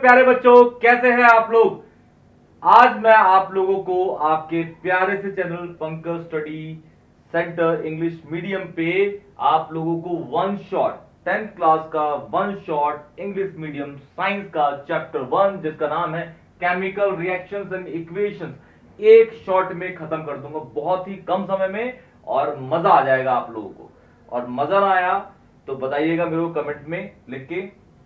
प्यारे बच्चों, कैसे हैं आप लोग। आज मैं आप लोगों को आपके प्यारे से channel Pankaj study centre English medium पे आप लोगों को वन शॉट 10th क्लास का one shot English medium science का चैप्टर 1 जिसका नाम है केमिकल रिएक्शंस एंड इक्वेशंस एक शॉट में खत्म कर दूंगा, बहुत ही कम समय में, और मजा आ जाएगा आप लोगों को। और मजा ना आया तो बताइएगा मेरे को कमेंट में लिख के,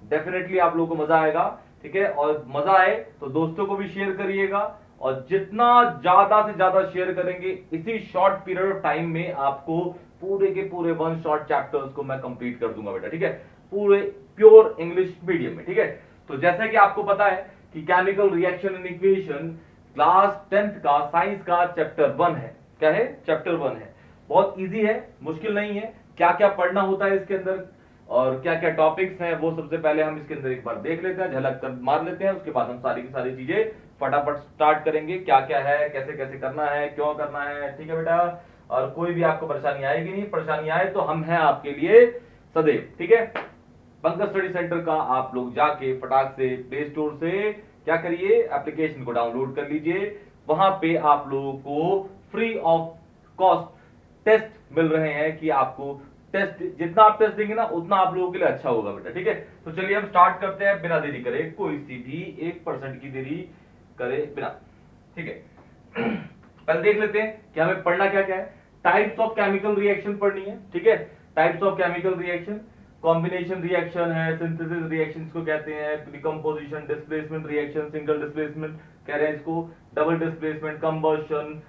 डेफिनेटली आप लोगों को मजा आएगा। ठीक है, और मजा आए तो दोस्तों को भी शेयर करिएगा, और जितना ज्यादा से ज्यादा शेयर करेंगे इसी शॉर्ट पीरियड ऑफ टाइम में आपको पूरे के पूरे वन शॉट चैप्टर्स को मैं कंप्लीट कर दूंगा बेटा। ठीक है, पूरे प्योर इंग्लिश मीडियम में। ठीक है, तो जैसा कि आपको पता है कि chemical reaction and equation class 10th का साइंस का चैप्टर 1 है। क्या है? चैप्टर 1 है। बहुत इजी है, मुश्किल नहीं है। क्या क्या पढ़ना होता है इसके अंदर और क्या क्या टॉपिक्स हैं वो सबसे पहले हम इसके अंदर एक बार देख लेते हैं, झलक कर मार लेते हैं। उसके बाद हम सारी की सारी चीजें फटाफट स्टार्ट करेंगे, क्या क्या है, कैसे कैसे करना है, क्यों करना है। ठीक है बेटा, और कोई भी आपको परेशानी आएगी नहीं, परेशानी आए तो हम हैं आपके लिए सदैव। ठीक है, पंकज स्टडी सेंटर का आप लोग जाके फटाक से प्ले स्टोर से क्या करिए, एप्लीकेशन को डाउनलोड कर लीजिए। वहां पे आप लोगों को फ्री ऑफ कॉस्ट टेस्ट मिल रहे हैं कि आपको टेस्ट, जितना आप टेस्ट देंगे ना उतना आप लोगों के लिए अच्छा होगा बेटा। ठीक है, तो चलिए हम स्टार्ट करते हैं बिना देरी करे, कोई सी भी 1% की देरी करे बिना। ठीक है, पहले देख लेते हैं कि हमें पढ़ना क्या क्या है। टाइप्स ऑफ केमिकल रिएक्शन पढ़नी है। ठीक है, types of chemical reaction, combination reaction है, सिंथेसिस रिएक्शन को कहते हैं, decomposition, displacement reaction, single displacement कह रहे हैं इसको, डबल डिस्प्लेसमेंट, कंबशन,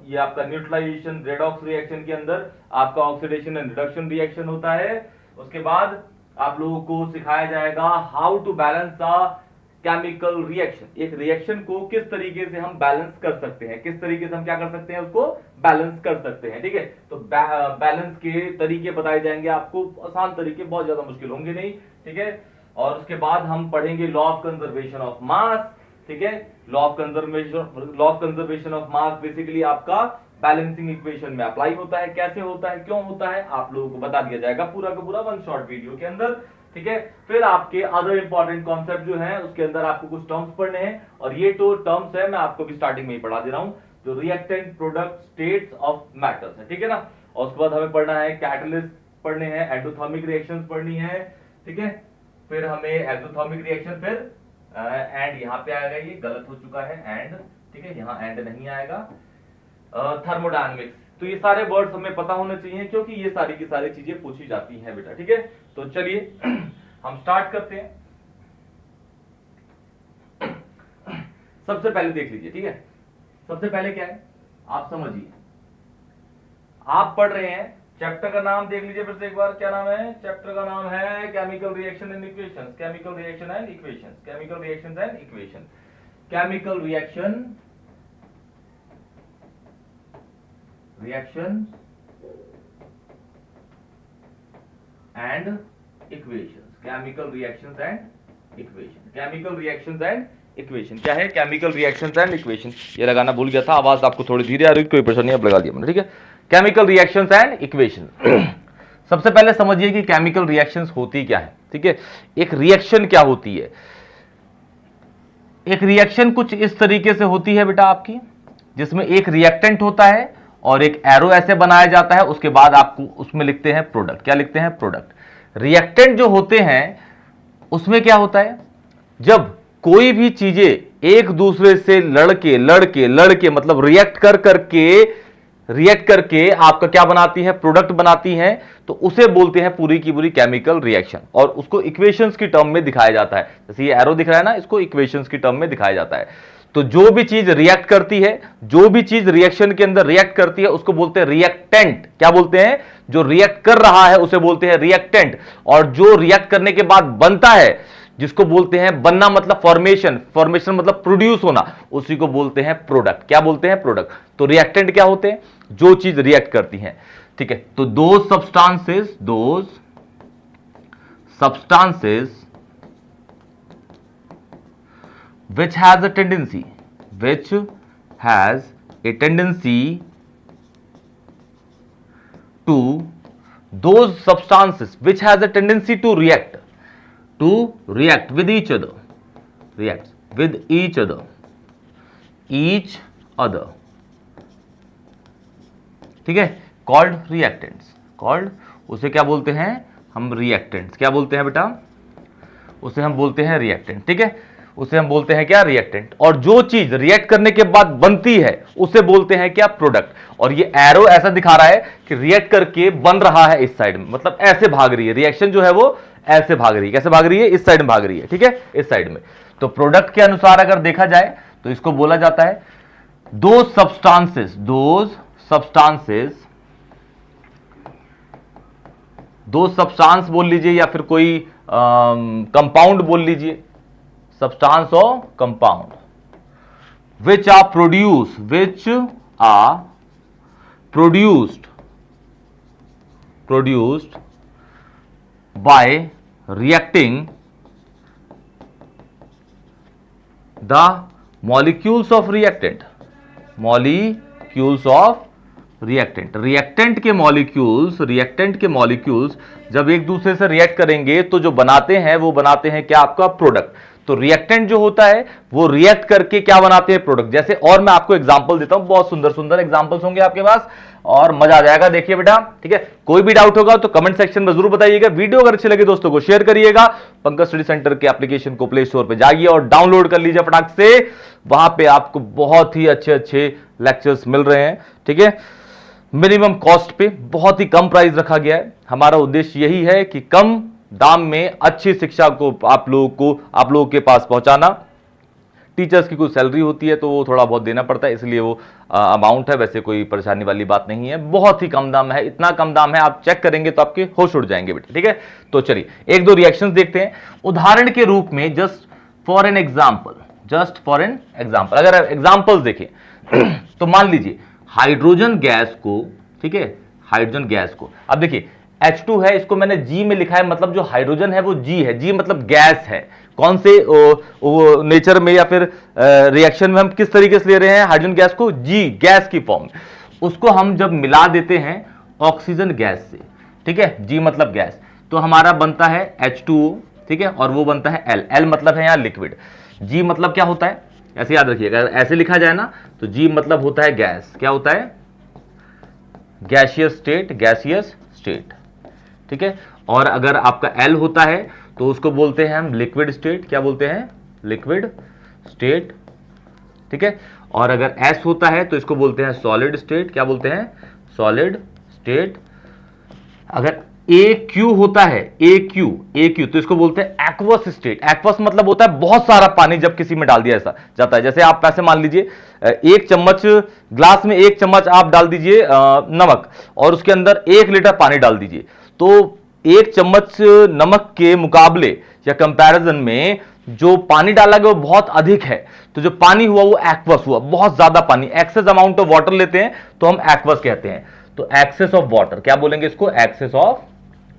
ये आपका न्यूट्रलाइजेशन, रेडॉक्स रिएक्शन के अंदर आपका ऑक्सीडेशन एंड रिडक्शन रिएक्शन होता है। उसके बाद आप लोगों को सिखाया जाएगा how to balance the chemical reaction, एक रिएक्शन को किस तरीके से हम बैलेंस कर सकते हैं, किस तरीके से हम क्या कर सकते हैं, उसको बैलेंस कर सकते हैं। ठीक है, तो बैलेंस के तरीके बताए जाएंगे आपको, आसान तरीके, बहुत ज्यादा मुश्किल होंगे नहीं। ठीक है, और उसके बाद हम पढ़ेंगे लॉ ऑफ कंजर्वेशन ऑफ मास। ठीक है, law of conservation of mass basically आपका बैलेंसिंग इक्वेशन में अप्लाई होता है, कैसे होता है, क्यों होता है, आप लोगों को बता दिया जाएगा पूरा का पूरा वन शॉर्ट वीडियो के अंदर। ठीक है, फिर आपके अदर इंपॉर्टेंट कॉन्सेप्ट जो है उसके अंदर आपको कुछ टर्म्स पढ़ने हैं, और ये तो टर्म्स है मैं आपको भी स्टार्टिंग में ही पढ़ा दे रहा हूं, जो reactant product states of matters है। ठीक है ना, और उसके बाद हमें पढ़ना है कैटलिस्ट पढ़ने हैं, एंडोथर्मिक रिएक्शंस पढ़नी है। ठीक है, फिर हमें एक्सोथर्मिक रिएक्शन, फिर एंड यहां पे आएगा, ये गलत हो चुका है एंड। ठीक है, यहां एंड नहीं आएगा, थर्मोडायनेमिक्स। तो ये सारे वर्ड्स हमें पता होने चाहिए क्योंकि ये सारी की सारी चीजें पूछी जाती हैं बेटा। ठीक है, तो चलिए हम स्टार्ट करते हैं। सबसे पहले देख लीजिए। ठीक है, सबसे पहले क्या है आप समझिए, आप पढ़ रहे हैं, चैप्टर का नाम देख लीजिए फिर से एक बार, क्या नाम है चैप्टर का? नाम है chemical reaction and equations, chemical reaction and equations, chemical reactions and equation, chemical reaction and equations, chemical reactions and equation, chemical reactions and equation. क्या है? Chemical reactions and equation. ये लगाना भूल गया था, आवाज आपको थोड़ी धीरे आ रही, कोई परेशानी, अब लगा दिया मैंने। ठीक है, केमिकल रिएक्शंस एंड इक्वेशन। सबसे पहले समझिए कि केमिकल रिएक्शंस होती क्या है। ठीक है, एक रिएक्शन क्या होती है? एक रिएक्शन कुछ इस तरीके से होती है बेटा आपकी, जिसमें एक रिएक्टेंट होता है और एक एरो ऐसे बनाया जाता है, उसके बाद आपको उसमें लिखते हैं प्रोडक्ट। क्या लिखते हैं? प्रोडक्ट। रिएक्टेंट जो होते हैं उसमें क्या होता है, जब कोई भी चीजें एक दूसरे से लड़के मतलब रिएक्ट करके आपका क्या बनाती है? प्रोडक्ट बनाती हैं, तो उसे बोलते हैं पूरी की पूरी केमिकल रिएक्शन, और उसको इक्वेशंस की टर्म में दिखाया जाता है। जैसे ये एरो दिख रहा है ना, इसको इक्वेशंस की टर्म में दिखाया जाता है। तो जो भी चीज रिएक्ट करती है, जो भी चीज रिएक्शन के अंदर रिएक्ट करती है, उसको बोलते हैं रिएक्टेंट। क्या बोलते हैं? जो रिएक्ट कर रहा है उसे बोलते हैं रिएक्टेंट, और जो रिएक्ट करने के बाद बनता है, जिसको बोलते हैं बनना मतलब फॉर्मेशन, फॉर्मेशन मतलब प्रोड्यूस होना, उसी को बोलते हैं प्रोडक्ट। क्या बोलते हैं? प्रोडक्ट। तो रिएक्टेंट क्या होते हैं? जो चीज रिएक्ट करती हैं। ठीक है, तो those substances which has a tendency to those substances which has a tendency to react with each other, reacts with each other, ठीक है, called reactants, called, उसे क्या बोलते हैं हम, reactants, क्या बोलते हैं बेटा, उसे हम बोलते हैं रिएक्टेंट, ठीक है, उसे हम बोलते हैं क्या, रिएक्टेंट। और जो चीज रिएक्ट करने के बाद बनती है उसे बोलते हैं क्या, प्रोडक्ट। और ये एरो ऐसा दिखा रहा है कि रिएक्ट करके बन रहा है इस साइड में, मतलब ऐसे भाग रही है, रिएक्शन जो है वो ऐसे भाग रही है, कैसे भाग रही है, इस साइड में भाग रही है, ठीक है, इस साइड में। तो प्रोडक्ट के अनुसार अगर देखा जाए तो इसको बोला जाता है दो सब्सटेंसेस बोल लीजिए या फिर कोई कंपाउंड बोल लीजिए, सब्सटेंस और compound, which are produced by reacting the molecules of reactant, reactant के मॉलिक्यूल्स जब एक दूसरे से रिएक्ट करेंगे तो जो बनाते हैं वो बनाते हैं क्या, आपका प्रोडक्ट। तो रिएक्टेंट जो होता है वो रिएक्ट करके क्या बनाते हैं, प्रोडक्ट। जैसे और मैं आपको एग्जांपल देता हूं, बहुत सुंदर सुंदर एग्जांपल्स होंगे आपके पास और मजा आ जाएगा, देखिए बेटा, ठीक है। कोई भी डाउट होगा तो कमेंट सेक्शन में जरूर बताइएगा। वीडियो अगर अच्छी लगे दोस्तों को शेयर करिएगा। पंकज स्टडी सेंटर के एप्लीकेशन को प्ले स्टोर पे जाइए और डाउनलोड कर लीजिए फटाक से, वहां पे आपको बहुत ही अच्छे अच्छे लेक्चर्स मिल रहे हैं, ठीक है, मिनिमम कॉस्ट पे, बहुत ही कम प्राइस रखा गया है। हमारा उद्देश्य यही है कि कम दाम में अच्छी शिक्षा को आप लोगों के पास पहुंचाना। टीचर्स की कोई सैलरी होती है तो वो थोड़ा बहुत देना पड़ता है, इसलिए वो अमाउंट है, वैसे कोई परेशानी वाली बात नहीं है, बहुत ही कम दाम है। इतना कम दाम है आप चेक करेंगे तो आपके होश उड़ जाएंगे बेटे, ठीक है। तो चलिए एक दो रिएक्शंस देखते हैं उदाहरण के रूप में, जस्ट फॉर एन एग्जाम्पल, अगर एग्जाम्पल देखें तो मान लीजिए हाइड्रोजन गैस को, ठीक है, हाइड्रोजन गैस को, अब देखिए H2 है, इसको मैंने G में लिखा है, मतलब जो हाइड्रोजन है वो G है, G मतलब गैस है। कौन से नेचर में या फिर रिएक्शन में हम किस तरीके से ले रहे हैं हाइड्रोजन गैस को, G गैस की फॉर्म में। उसको हम जब मिला देते हैं ऑक्सीजन गैस से, ठीक है, G मतलब गैस, तो हमारा बनता है H2O, ठीक है, और वो बनता है L मतलब है यहां लिक्विड, G मतलब क्या होता है, ऐसे याद रखिएगा, ऐसे लिखा जाए ना तो G मतलब होता है गैस, क्या होता है, गैसियस स्टेट, ठीक है। और अगर आपका L होता है तो उसको बोलते हैं हम लिक्विड स्टेट, क्या बोलते हैं, लिक्विड स्टेट, ठीक है। और अगर S होता है तो इसको बोलते हैं सॉलिड स्टेट, क्या बोलते हैं, सॉलिड स्टेट। अगर AQ होता है, AQ तो इसको बोलते हैं एक्वस स्टेट। एक्वस मतलब होता है बहुत सारा पानी जब किसी में डाल दिया ऐसा जाता है। जैसे आप पैसे मान लीजिए एक चम्मच ग्लास में, एक चम्मच आप डाल दीजिए नमक और उसके अंदर 1 लीटर पानी डाल दीजिए, तो 1 चम्मच नमक के मुकाबले या कंपैरिजन में जो पानी डाला गया वो बहुत अधिक है, तो जो पानी हुआ वो एक्वस हुआ, बहुत ज्यादा पानी, एक्सेस अमाउंट ऑफ वाटर लेते हैं तो हम एक्वस कहते हैं। तो एक्सेस ऑफ वाटर, क्या बोलेंगे इसको, एक्सेस ऑफ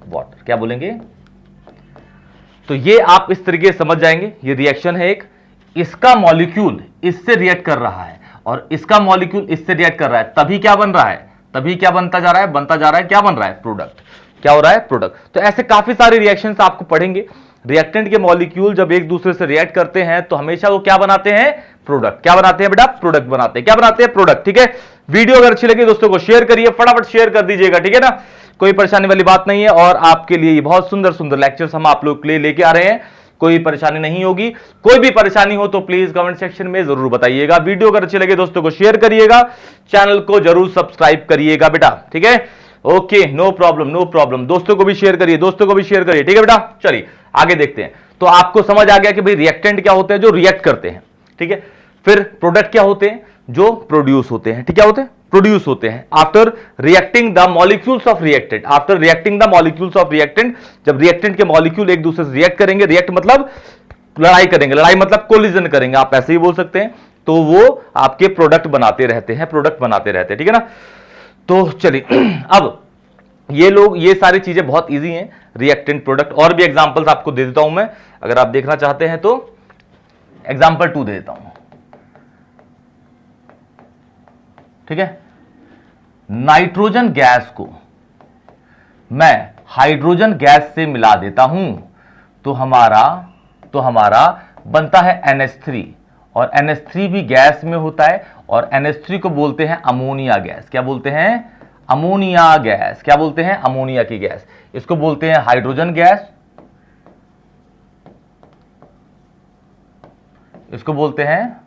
वाटर, क्या बोलेंगे। तो ये आप इस तरीके से समझ जाएंगे, ये रिएक्शन है एक, इसका मॉलिक्यूल इससे रिएक्ट कर रहा है और इसका मॉलिक्यूल इससे रिएक्ट कर रहा है, तभी क्या बन रहा है, तभी क्या बनता जा रहा है, क्या बन रहा है, प्रोडक्ट, क्या हो रहा है, प्रोडक्ट। तो ऐसे काफी सारे रिएक्शंस आपको पढ़ेंगे। रिएक्टेंट के मॉलिक्यूल जब एक दूसरे से रिएक्ट करते हैं तो हमेशा वो क्या बनाते हैं, प्रोडक्ट, क्या बनाते हैं बेटा, प्रोडक्ट बनाते हैं, क्या बनाते हैं, प्रोडक्ट, ठीक है। वीडियो अगर अच्छी लगी दोस्तों को शेयर करिए, फटाफट शेयर कर दीजिएगा, ठीक है ना, कोई परेशानी वाली बात नहीं है। और आपके लिए ये बहुत सुंदर सुंदर लेक्चर्स हम आप लोग के लिए लेके आ रहे हैं, कोई परेशानी नहीं होगी। कोई भी परेशानी हो तो प्लीज कमेंट सेक्शन में जरूर बताइएगा। वीडियो अगर अच्छी लगे दोस्तों को शेयर करिएगा, चैनल को जरूर सब्सक्राइब करिएगा बेटा, ठीक है। ओके, नो प्रॉब्लम, दोस्तों को भी शेयर करिए, ठीक है बेटा। चलिए आगे देखते हैं। तो आपको समझ आ गया कि भाई रिएक्टेंट क्या होते हैं, जो रिएक्ट करते हैं, ठीक है। फिर प्रोडक्ट क्या होते हैं, जो प्रोड्यूस होते हैं, ठीक, क्या होते हैं, प्रोड्यूस होते हैं after reacting the molecules of reactant, जब रिएक्टेंट के मॉलिक्यूल एक दूसरे से रिएक्ट करेंगे, रिएक्ट मतलब लड़ाई करेंगे, लड़ाई मतलब कोलिजन करेंगे, आप ऐसे ही बोल सकते हैं, तो वो आपके प्रोडक्ट बनाते रहते हैं, ठीक है ना। तो चलिए अब ये सारी चीजें बहुत इजी हैं, रिएक्टेंट, प्रोडक्ट। और भी एग्जांपल्स आपको दे देता हूं मैं, अगर आप देखना चाहते हैं तो एग्जांपल 2 दे देता हूं, ठीक है। नाइट्रोजन गैस को मैं हाइड्रोजन गैस से मिला देता हूं तो हमारा बनता है NH3, और NH3 भी गैस में होता है, और NH3 को बोलते हैं अमोनिया गैस। क्या बोलते हैं? Ammonia gas. क्या बोलते हैं? अमोनिया की गैस। इसको बोलते हैं हाइड्रोजन गैस, इसको बोलते हैं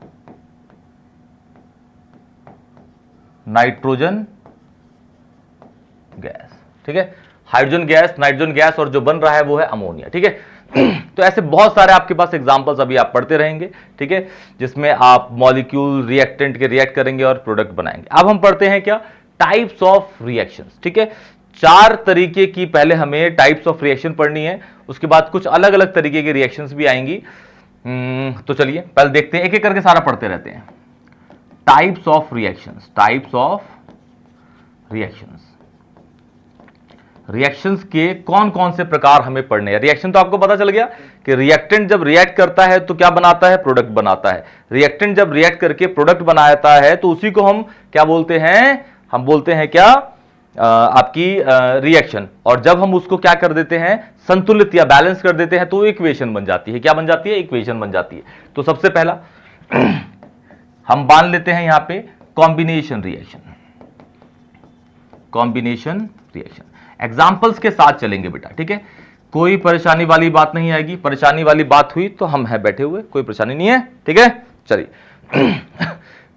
नाइट्रोजन गैस। ठीक है, हाइड्रोजन गैस, नाइट्रोजन गैस, और जो बन रहा है वो है अमोनिया। ठीक है, तो ऐसे बहुत सारे आपके पास एग्जांपल्स अभी आप पढ़ते रहेंगे। ठीक है, जिसमें आप मॉलिक्यूल रिएक्टेंट के रिएक्ट करेंगे और प्रोडक्ट बनाएंगे। अब हम पढ़ते हैं क्या? Types of reactions. ठीक है, 4 तरीके की पहले हमें टाइप्स ऑफ रिएक्शन पढ़नी है, उसके बाद कुछ अलग अलग तरीके की रिएक्शंस भी आएंगी। तो चलिए पहले देखते हैं, एक एक करके सारा पढ़ते रहते हैं। Types of reactions, types of reactions. Reactions के कौन कौन से प्रकार हमें पढ़ने हैं? रिएक्शन तो आपको पता चल गया कि रिएक्टेंट जब रिएक्ट करता है तो क्या बनाता है? प्रोडक्ट बनाता है। रिएक्टेंट जब रिएक्ट करके प्रोडक्ट बनाता है तो उसी को हम क्या बोलते हैं? हम बोलते हैं क्या? आपकी रिएक्शन। और जब हम उसको क्या कर देते हैं? संतुलित या बैलेंस कर देते हैं तो इक्वेशन बन जाती है। क्या बन जाती है? इक्वेशन बन जाती है। तो सबसे पहला हम मान लेते हैं यहां पे combination reaction. Combination reaction examples के साथ चलेंगे बेटा। ठीक है, कोई परेशानी वाली बात नहीं आएगी। परेशानी वाली बात हुई तो हम हैं बैठे हुए, कोई परेशानी नहीं है। ठीक है, चलिए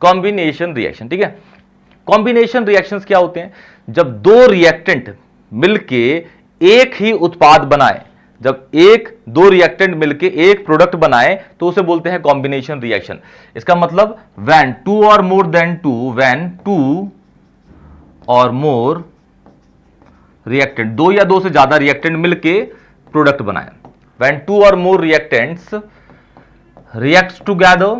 कॉम्बिनेशन रिएक्शन। ठीक है, कॉम्बिनेशन रिएक्शंस क्या होते हैं? जब दो रिएक्टेंट मिलके एक ही उत्पाद बनाए, जब दो रिएक्टेंट मिलके एक प्रोडक्ट बनाए तो उसे बोलते हैं कॉम्बिनेशन रिएक्शन। इसका मतलब व्हेन टू और more than two, when two और मोर रिएक्टेंट, दो या दो से ज्यादा रिएक्टेंट मिलके प्रोडक्ट बनाए। व्हेन टू और more reactants reacts together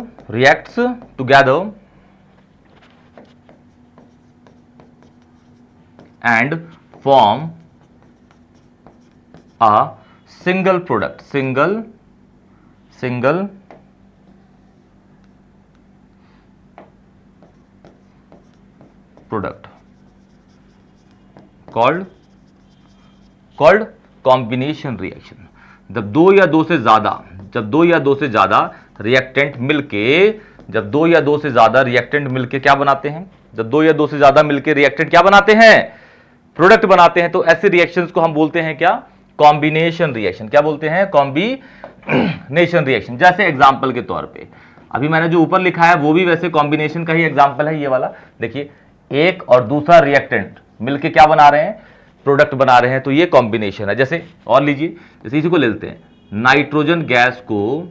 and form a single product, single product called combination reaction। जब दो या दो से ज्यादा रिएक्टेंट मिलके क्या बनाते हैं? जब दो या दो से ज्यादा मिलके रिएक्टेंट क्या बनाते हैं? प्रोडक्ट बनाते हैं। तो ऐसे रिएक्शंस को हम बोलते हैं क्या? Combination reaction. क्या बोलते हैं? Combination reaction. जैसे एग्जांपल के तौर पे अभी मैंने जो ऊपर लिखा है वो भी वैसे कॉम्बिनेशन का ही एग्जांपल है। ये वाला देखिए, एक और दूसरा रिएक्टेंट मिलके क्या बना रहे हैं? प्रोडक्ट बना रहे हैं, तो ये कॉम्बिनेशन है। जैसे और लीजिए, जैसे इसी को ले लेते हैं, नाइट्रोजन गैस को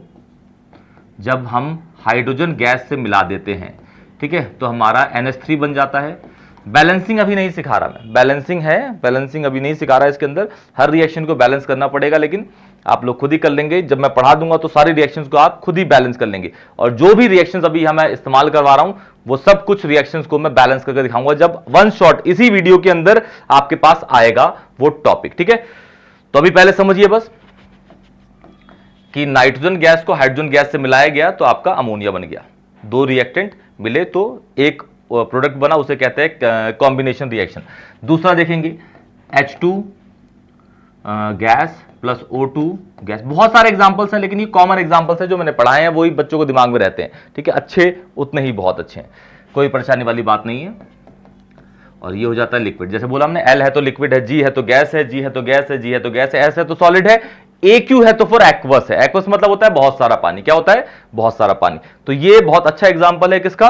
जब हम हाइड्रोजन गैस से मिला देते हैं, ठीक है, तो हमारा NH3 बन जाता है। बैलेंसिंग अभी नहीं सिखा रहा मैं, बैलेंसिंग अभी नहीं सिखा रहा। इसके अंदर हर रिएक्शन को बैलेंस करना पड़ेगा, लेकिन आप लोग खुद ही कर लेंगे। जब मैं पढ़ा दूंगा तो सारी रिएक्शंस को आप खुद ही बैलेंस कर लेंगे। और जो भी रिएक्शंस अभी मैं इस्तेमाल करवा रहा हूं वो सब कुछ रिएक्शंस को मैं बैलेंस करके दिखाऊंगा जब वन शॉट इसी वीडियो के अंदर आपके पास आएगा वो टॉपिक। ठीक है, तो अभी पहले समझिए बस कि नाइट्रोजन गैस को हाइड्रोजन गैस से मिलाया गया तो आपका अमोनिया बन गया। दो रिएक्टेंट मिले तो एक प्रोडक्ट बना, उसे कहते हैं कॉम्बिनेशन रिएक्शन। दूसरा देखेंगे H2 gas plus O2 gas. बहुत सारे एग्जांपल्स हैं, लेकिन ये कॉमन एग्जांपल्स हैं जो मैंने पढ़ाए हैं, वही बच्चों को दिमाग में रहते हैं। ठीक है, अच्छे उतने ही बहुत अच्छे हैं, कोई परेशानी वाली बात नहीं है। और ये हो जाता है लिक्विड। जैसे बोला हमने, L है तो लिक्विड है, G है तो गैस है, G है तो गैस है, G है तो गैस है, S है तो सॉलिड है, AQ है तो फिर एक्वस है। एक्वस मतलब होता है बहुत सारा पानी। क्या होता है? बहुत सारा पानी। तो ये बहुत अच्छा एग्जांपल है किसका?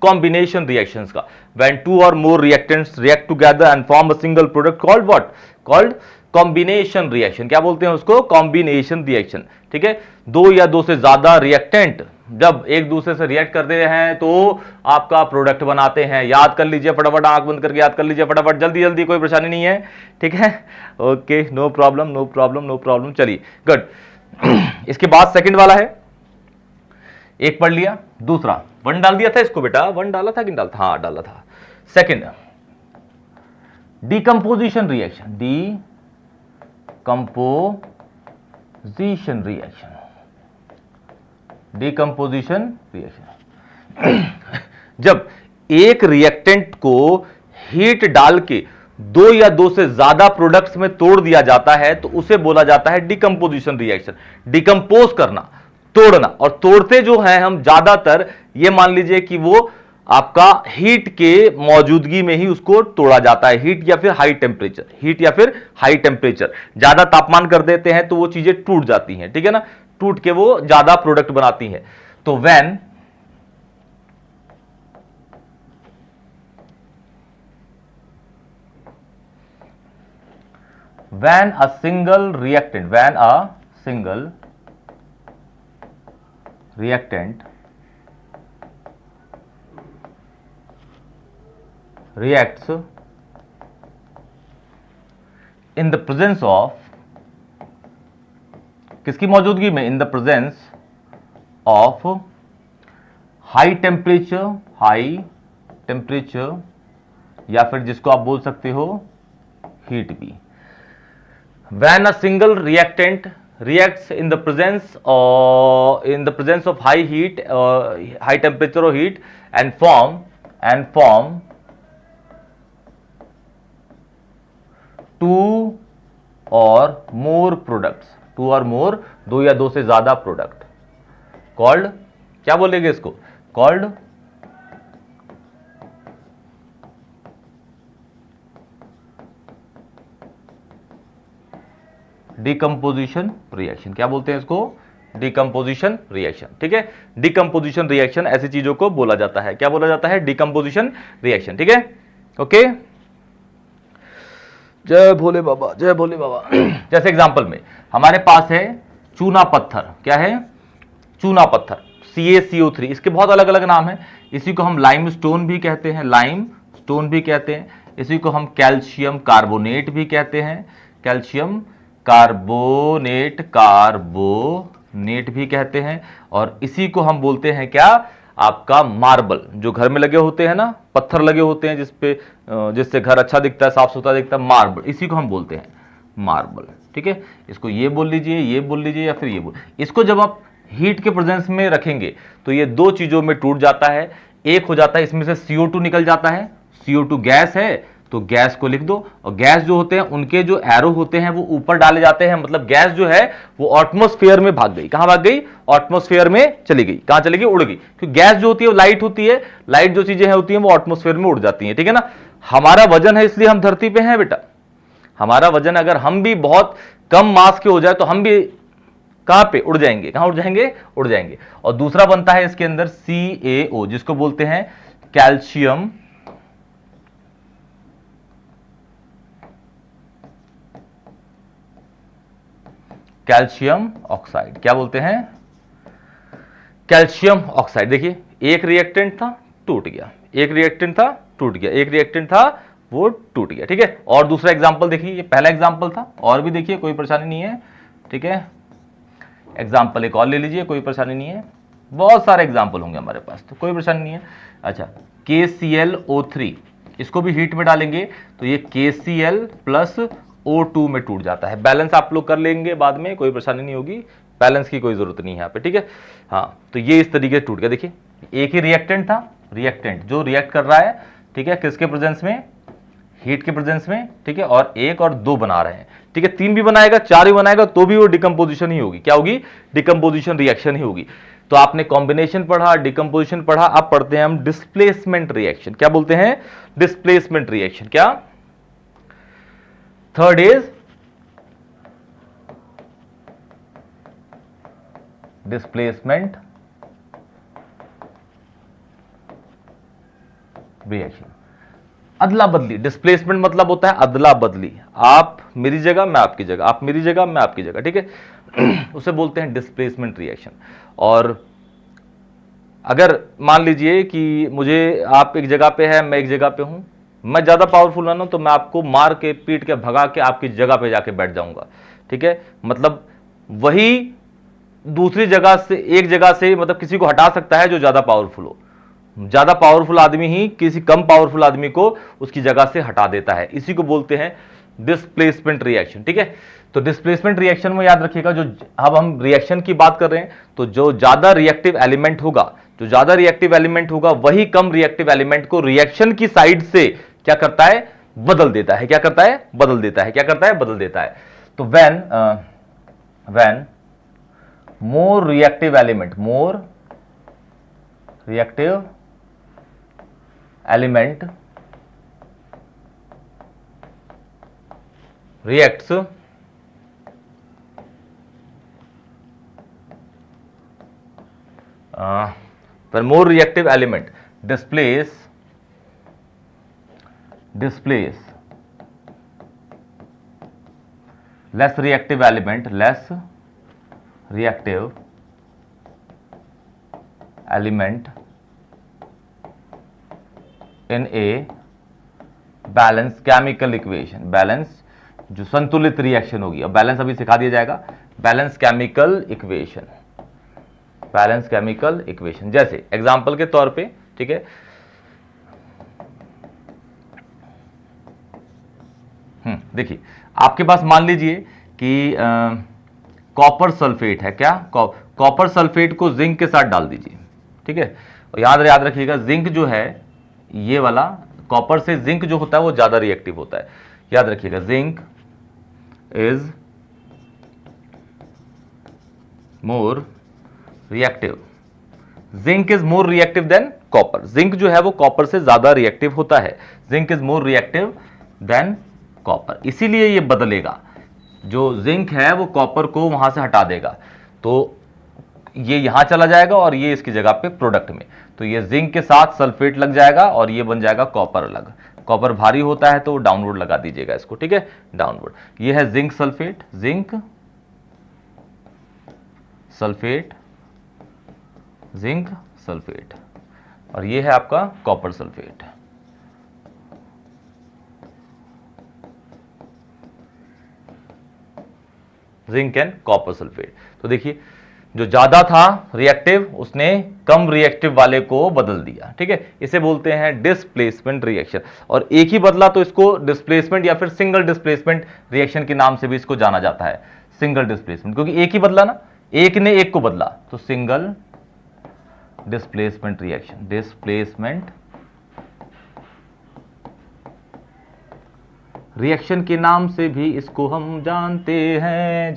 कॉम्बिनेशन रिएक्शंस का। व्हेन टू और more reactants react together and form a single product called what? Called combination reaction. क्या बोलते हैं उसको? Combination reaction. ठीक है, दो या दो से ज्यादा रिएक्टेंट जब एक दूसरे से रिएक्ट करते हैं तो आपका प्रोडक्ट बनाते हैं। याद कर लीजिए फटाफट, आंख बंद करके याद कर लीजिए फटाफट, जल्दी जल्दी, कोई परेशानी नहीं है। ठीक है, okay, no problem no problem no problem. चलिए गुड। इसके बाद सेकंड वाला है, एक पढ़ लिया, दूसरा वन डाल दिया था इसको बेटा, वन डाला था कि डाला था? हाँ डाला था। Second decomposition reaction, decomposition reaction, decomposition reaction. जब एक रिएक्टेंट को हीट डाल के दो या दो से ज्यादा प्रोडक्ट्स में तोड़ दिया जाता है तो उसे बोला जाता है डिकम्पोजिशन रिएक्शन। डिकम्पोज करना, तोड़ना, और तोड़ते जो है हम ज्यादातर ये मान लीजिए कि वो आपका हीट के मौजूदगी में ही उसको तोड़ा जाता है। हीट या फिर हाई टेम्परेचर, हीट या फिर हाई टेम्परेचर, ज्यादा तापमान कर देते हैं तो वो चीजें टूट जाती हैं, ठीक है ना, टूट के वो ज्यादा प्रोडक्ट बनाती हैं। तो when a single reactant reacts in the presence of, किसकी मौजूदगी में, in the presence of high temperature या फिर जिसको आप बोल सकते हो हीट भी। When a single reactant reacts in the presence of high heat, high temperature or heat, and form two or more products, दो या दो से ज्यादा प्रोडक्ट, called, क्या बोलेंगे इसको, called डिकम्पोजिशन रिएक्शन। क्या बोलते हैं इसको, डिकम्पोजिशन रिएक्शन, ठीक है। डिकम्पोजिशन रिएक्शन ऐसी चीजों को बोला जाता है, क्या बोला जाता है, डिकम्पोजिशन रिएक्शन, ठीक है, ओके। जय भोले बाबा, जय भोले बाबा। जैसे एग्जांपल में हमारे पास है चूना पत्थर, क्या है, चूना पत्थर, CaCO3, इसके बहुत अलग अलग नाम है। इसी को हम लाइम स्टोन भी कहते हैं, लाइम स्टोन भी कहते हैं। इसी को हम कैल्शियम कार्बोनेट भी कहते हैं, कैल्शियम कार्बोनेट भी कहते हैं। और इसी को हम बोलते हैं क्या, आपका मार्बल, जो घर में लगे होते हैं ना, पत्थर लगे होते हैं जिससे घर अच्छा दिखता है, साफ सुथरा दिखता है, मार्बल, इसी को हम बोलते हैं मार्बल, ठीक है। इसको ये बोल लीजिए या फिर ये बोल, इसको जब आप हीट के प्रेजेंस में रखेंगे तो ये दो चीजों में टूट जाता है। एक हो जाता है, इसमें से CO2 निकल जाता है, CO2 गैस है तो गैस को लिख दो, और गैस जो होते हैं उनके जो एरो होते हैं वो ऊपर डाले जाते हैं, मतलब गैस जो है वो एटमॉस्फेयर में भाग गई। कहां भाग गई, एटमॉस्फेयर में चली गई। कहां चली गई, उड़ गई, क्योंकि गैस जो होती है वो लाइट होती है, लाइट जो चीजें होती हैं वो एटमॉस्फेयर में उड़ जाती हैं, ठीक है ना। हमारा वजन है इसलिए हम धरती पे हैं बेटा। हमारा वजन अगर हम भी बहुत कम मास के हो जाए तो हम भी कहां पे उड़ जाएंगे, कहां उड़ जाएंगे। और दूसरा बनता है इसके अंदर CaO, जिसको बोलते हैं कैल्शियम ऑक्साइड। क्या बोलते हैं, कैल्शियम ऑक्साइड। देखिए एक रिएक्टेंट था टूट गया, एक रिएक्टेंट था टूट गया, एक रिएक्टेंट था वो टूट गया, ठीक है। और दूसरा एग्जांपल देखिए, ये पहला एग्जांपल था, और भी देखिए कोई परेशानी नहीं है, ठीक है। एग्जांपल एक और ले लीजिए, कोई परेशानी नहीं है, बहुत सारे एग्जांपल होंगे हमारे पास तो कोई परेशानी नहीं है। अच्छा, KClO3, इसको भी हीट में डालेंगे तो ये KCl प्लस O2 में टूट जाता है। बैलेंस आप लोग कर लेंगे बाद में, कोई परेशानी नहीं होगी, बैलेंस की कोई जरूरत नहीं है यहाँ पे, ठीक है। हाँ, तो ये इस तरीके से टूट गया। देखिए एक ही रिएक्टेंट था, रिएक्टेंट जो रिएक्ट कर रहा है, ठीक है, किसके प्रेजेंस में, हीट के प्रेजेंस में, ठीक है, और एक और दो बना रहे हैं, ठीक है। तीन भी बनाएगा, चार भी बनाएगा तो भी वो डिकम्पोजिशन ही होगी। क्या होगी, डिकम्पोजिशन रिएक्शन ही होगी। तो आपने कॉम्बिनेशन पढ़ा, डिकम्पोजिशन पढ़ा, अब पढ़ते हैं हम डिस्प्लेसमेंट रिएक्शन। क्या बोलते हैं, डिस्प्लेसमेंट रिएक्शन। क्या, थर्ड इज डिस्प्लेसमेंट रिएक्शन, अदला बदली। डिस्प्लेसमेंट मतलब होता है अदला बदली, आप मेरी जगह मैं आपकी जगह, आप मेरी जगह मैं आपकी जगह, ठीक है। उसे बोलते हैं डिस्प्लेसमेंट रिएक्शन। और अगर मान लीजिए कि मुझे, आप एक जगह पे है, मैं एक जगह पे हूं, मैं ज्यादा पावरफुल ना हूं तो मैं आपको मार के, पीट के, भगा के आपकी जगह पे जाके बैठ जाऊंगा, ठीक है। मतलब वही दूसरी जगह से, एक जगह से मतलब किसी को हटा सकता है जो ज्यादा पावरफुल हो। ज्यादा पावरफुल आदमी ही किसी कम पावरफुल आदमी को उसकी जगह से हटा देता है। इसी को बोलते हैं डिस्प्लेसमेंट रिएक्शन, ठीक है। तो डिस्प्लेसमेंट रिएक्शन में याद रखिएगा, जो अब हम रिएक्शन की बात कर रहे हैं तो जो ज्यादा रिएक्टिव एलिमेंट होगा, जो ज्यादा रिएक्टिव एलिमेंट होगा वही कम रिएक्टिव एलिमेंट को रिएक्शन की साइड से क्या करता है, बदल देता है। क्या करता है? बदल देता है। क्या करता है? बदल देता है। तो when more reactive element reacts when more reactive element displace less reactive element in a balanced chemical equation, balance जो संतुलित रिएक्शन होगी, अब बैलेंस अभी सिखा दिया जाएगा। बैलेंस केमिकल इक्वेशन जैसे एग्जांपल के तौर पे, ठीक है, देखिए आपके पास मान लीजिए कि कॉपर सल्फेट है। क्या? कॉपर सल्फेट को जिंक के साथ डाल दीजिए, ठीक है। और याद रखिएगा, जिंक जो है ये वाला, कॉपर से जिंक जो होता है वो ज्यादा रिएक्टिव होता है। याद रखिएगा, zinc is more reactive than copper. Zinc जो है वो कॉपर से ज्यादा रिएक्टिव होता है। Zinc is more reactive than copper, इसीलिए ये बदलेगा। जो जिंक है वो कॉपर को वहां से हटा देगा, तो ये यहां चला जाएगा और ये इसकी जगह पे प्रोडक्ट में, तो ये जिंक के साथ सल्फेट लग जाएगा और ये बन जाएगा कॉपर अलग। कॉपर भारी होता है तो डाउनवर्ड लगा दीजिएगा इसको, ठीक है, डाउनवर्ड। ये है जिंक सल्फेट और ये है आपका copper sulphate. Zinc and copper sulphate. तो देखिए, जो ज्यादा था रिएक्टिव उसने कम रिएक्टिव वाले को बदल दिया, ठीक है। इसे बोलते हैं डिस्प्लेसमेंट रिएक्शन। और एक ही बदला तो इसको डिस्प्लेसमेंट या फिर सिंगल डिस्प्लेसमेंट रिएक्शन के नाम से भी इसको जाना जाता है। सिंगल डिस्प्लेसमेंट, क्योंकि एक ही बदला ना, एक ने एक को बदला, तो सिंगल डिस्प्लेसमेंट रिएक्शन। रिएक्शन के नाम से भी इसको हम जानते हैं।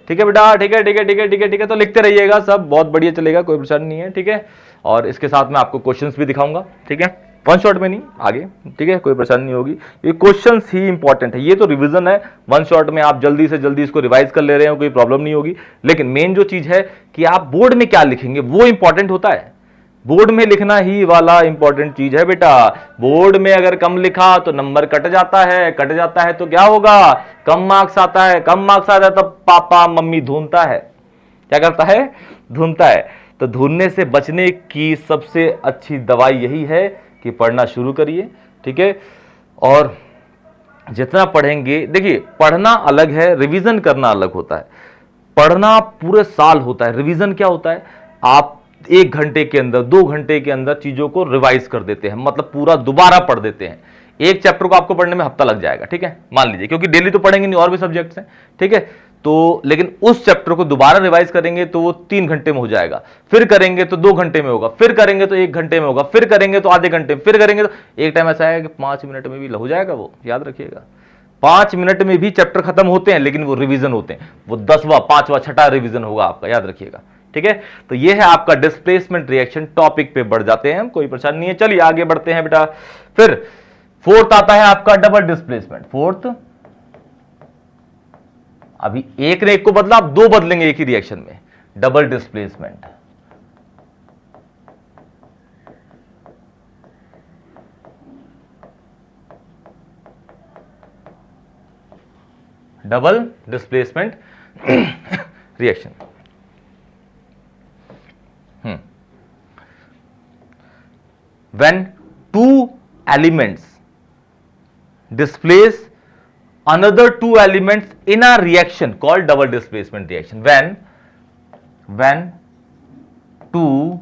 ठीक है बेटा, ठीक है। तो लिखते रहिएगा, सब बहुत बढ़िया चलेगा, कोई परेशानी नहीं है, ठीक है। और इसके साथ मैं आपको क्वेश्चंस भी दिखाऊंगा, ठीक है, वन शॉट में नहीं, आगे, ठीक है, कोई परेशानी नहीं होगी। ये क्वेश्चंस ही इंपॉर्टेंट है, ये तो रिवीजन है, वन शॉट में आप जल्दी से जल्दी इसको रिवाइज कर ले रहे हो, कोई प्रॉब्लम नहीं होगी। लेकिन मेन जो चीज है कि आप बोर्ड में क्या लिखेंगे वो इंपॉर्टेंट होता है। बोर्ड में लिखना ही वाला इंपॉर्टेंट चीज है बेटा। बोर्ड में अगर कम लिखा तो नंबर कट जाता है तो क्या होगा? कम मार्क्स आता है तो पापा मम्मी ढूंढता है। क्या करता है? ढूंढता है। तो ढूंढने से बचने की सबसे अच्छी दवाई यही है कि पढ़ना शुरू करिए, ठीक है। और जितना पढ़ेंगे, देखिए पढ़ना अलग है, रिवीजन करना अलग होता है। पढ़ना पूरे साल होता है, रिवीजन क्या होता है? आप 1 घंटे के अंदर, 2 घंटे के अंदर चीजों को रिवाइज कर देते हैं, मतलब पूरा दोबारा पढ़ देते हैं। एक चैप्टर को आपको पढ़ने में हफ्ता लग जाएगा, ठीक है, मान लीजिए, क्योंकि डेली तो पढ़ेंगे नहीं, और भी सब्जेक्ट्स हैं, ठीक है। तो लेकिन उस चैप्टर को दोबारा रिवाइज करेंगे तो वो 3 घंटे में हो जाएगा, फिर करेंगे तो 2 घंटे में होगा, फिर करेंगे तो 1 घंटे में होगा, फिर करेंगे तो आधे घंटे में, फिर करेंगे तो एक टाइम ऐसा है कि 5 मिनट में भी हो जाएगा वो, याद रखिएगा। 5 मिनट में भी चैप्टर खत्म होते हैं, लेकिन वो रिवीजन होते हैं, वो 10वां 5वां 6ठा रिवीजन होगा आपका, याद रखिएगा, ठीक है। तो ये है आपका डिस्प्लेसमेंट रिएक्शन। टॉपिक पे बढ़ जाते हैं हम, कोई परेशानी नहीं है, चलिए आगे बढ़ते हैं बेटा। फिर फोर्थ आता है आपका डबल डिस्प्लेसमेंट। फोर्थ, अभी एक ने एक को बदला, अब 2 बदलेंगे एक ही रिएक्शन में, double displacement. Double displacement reaction. When 2 elements displace another 2 elements in a reaction called double displacement reaction. When 2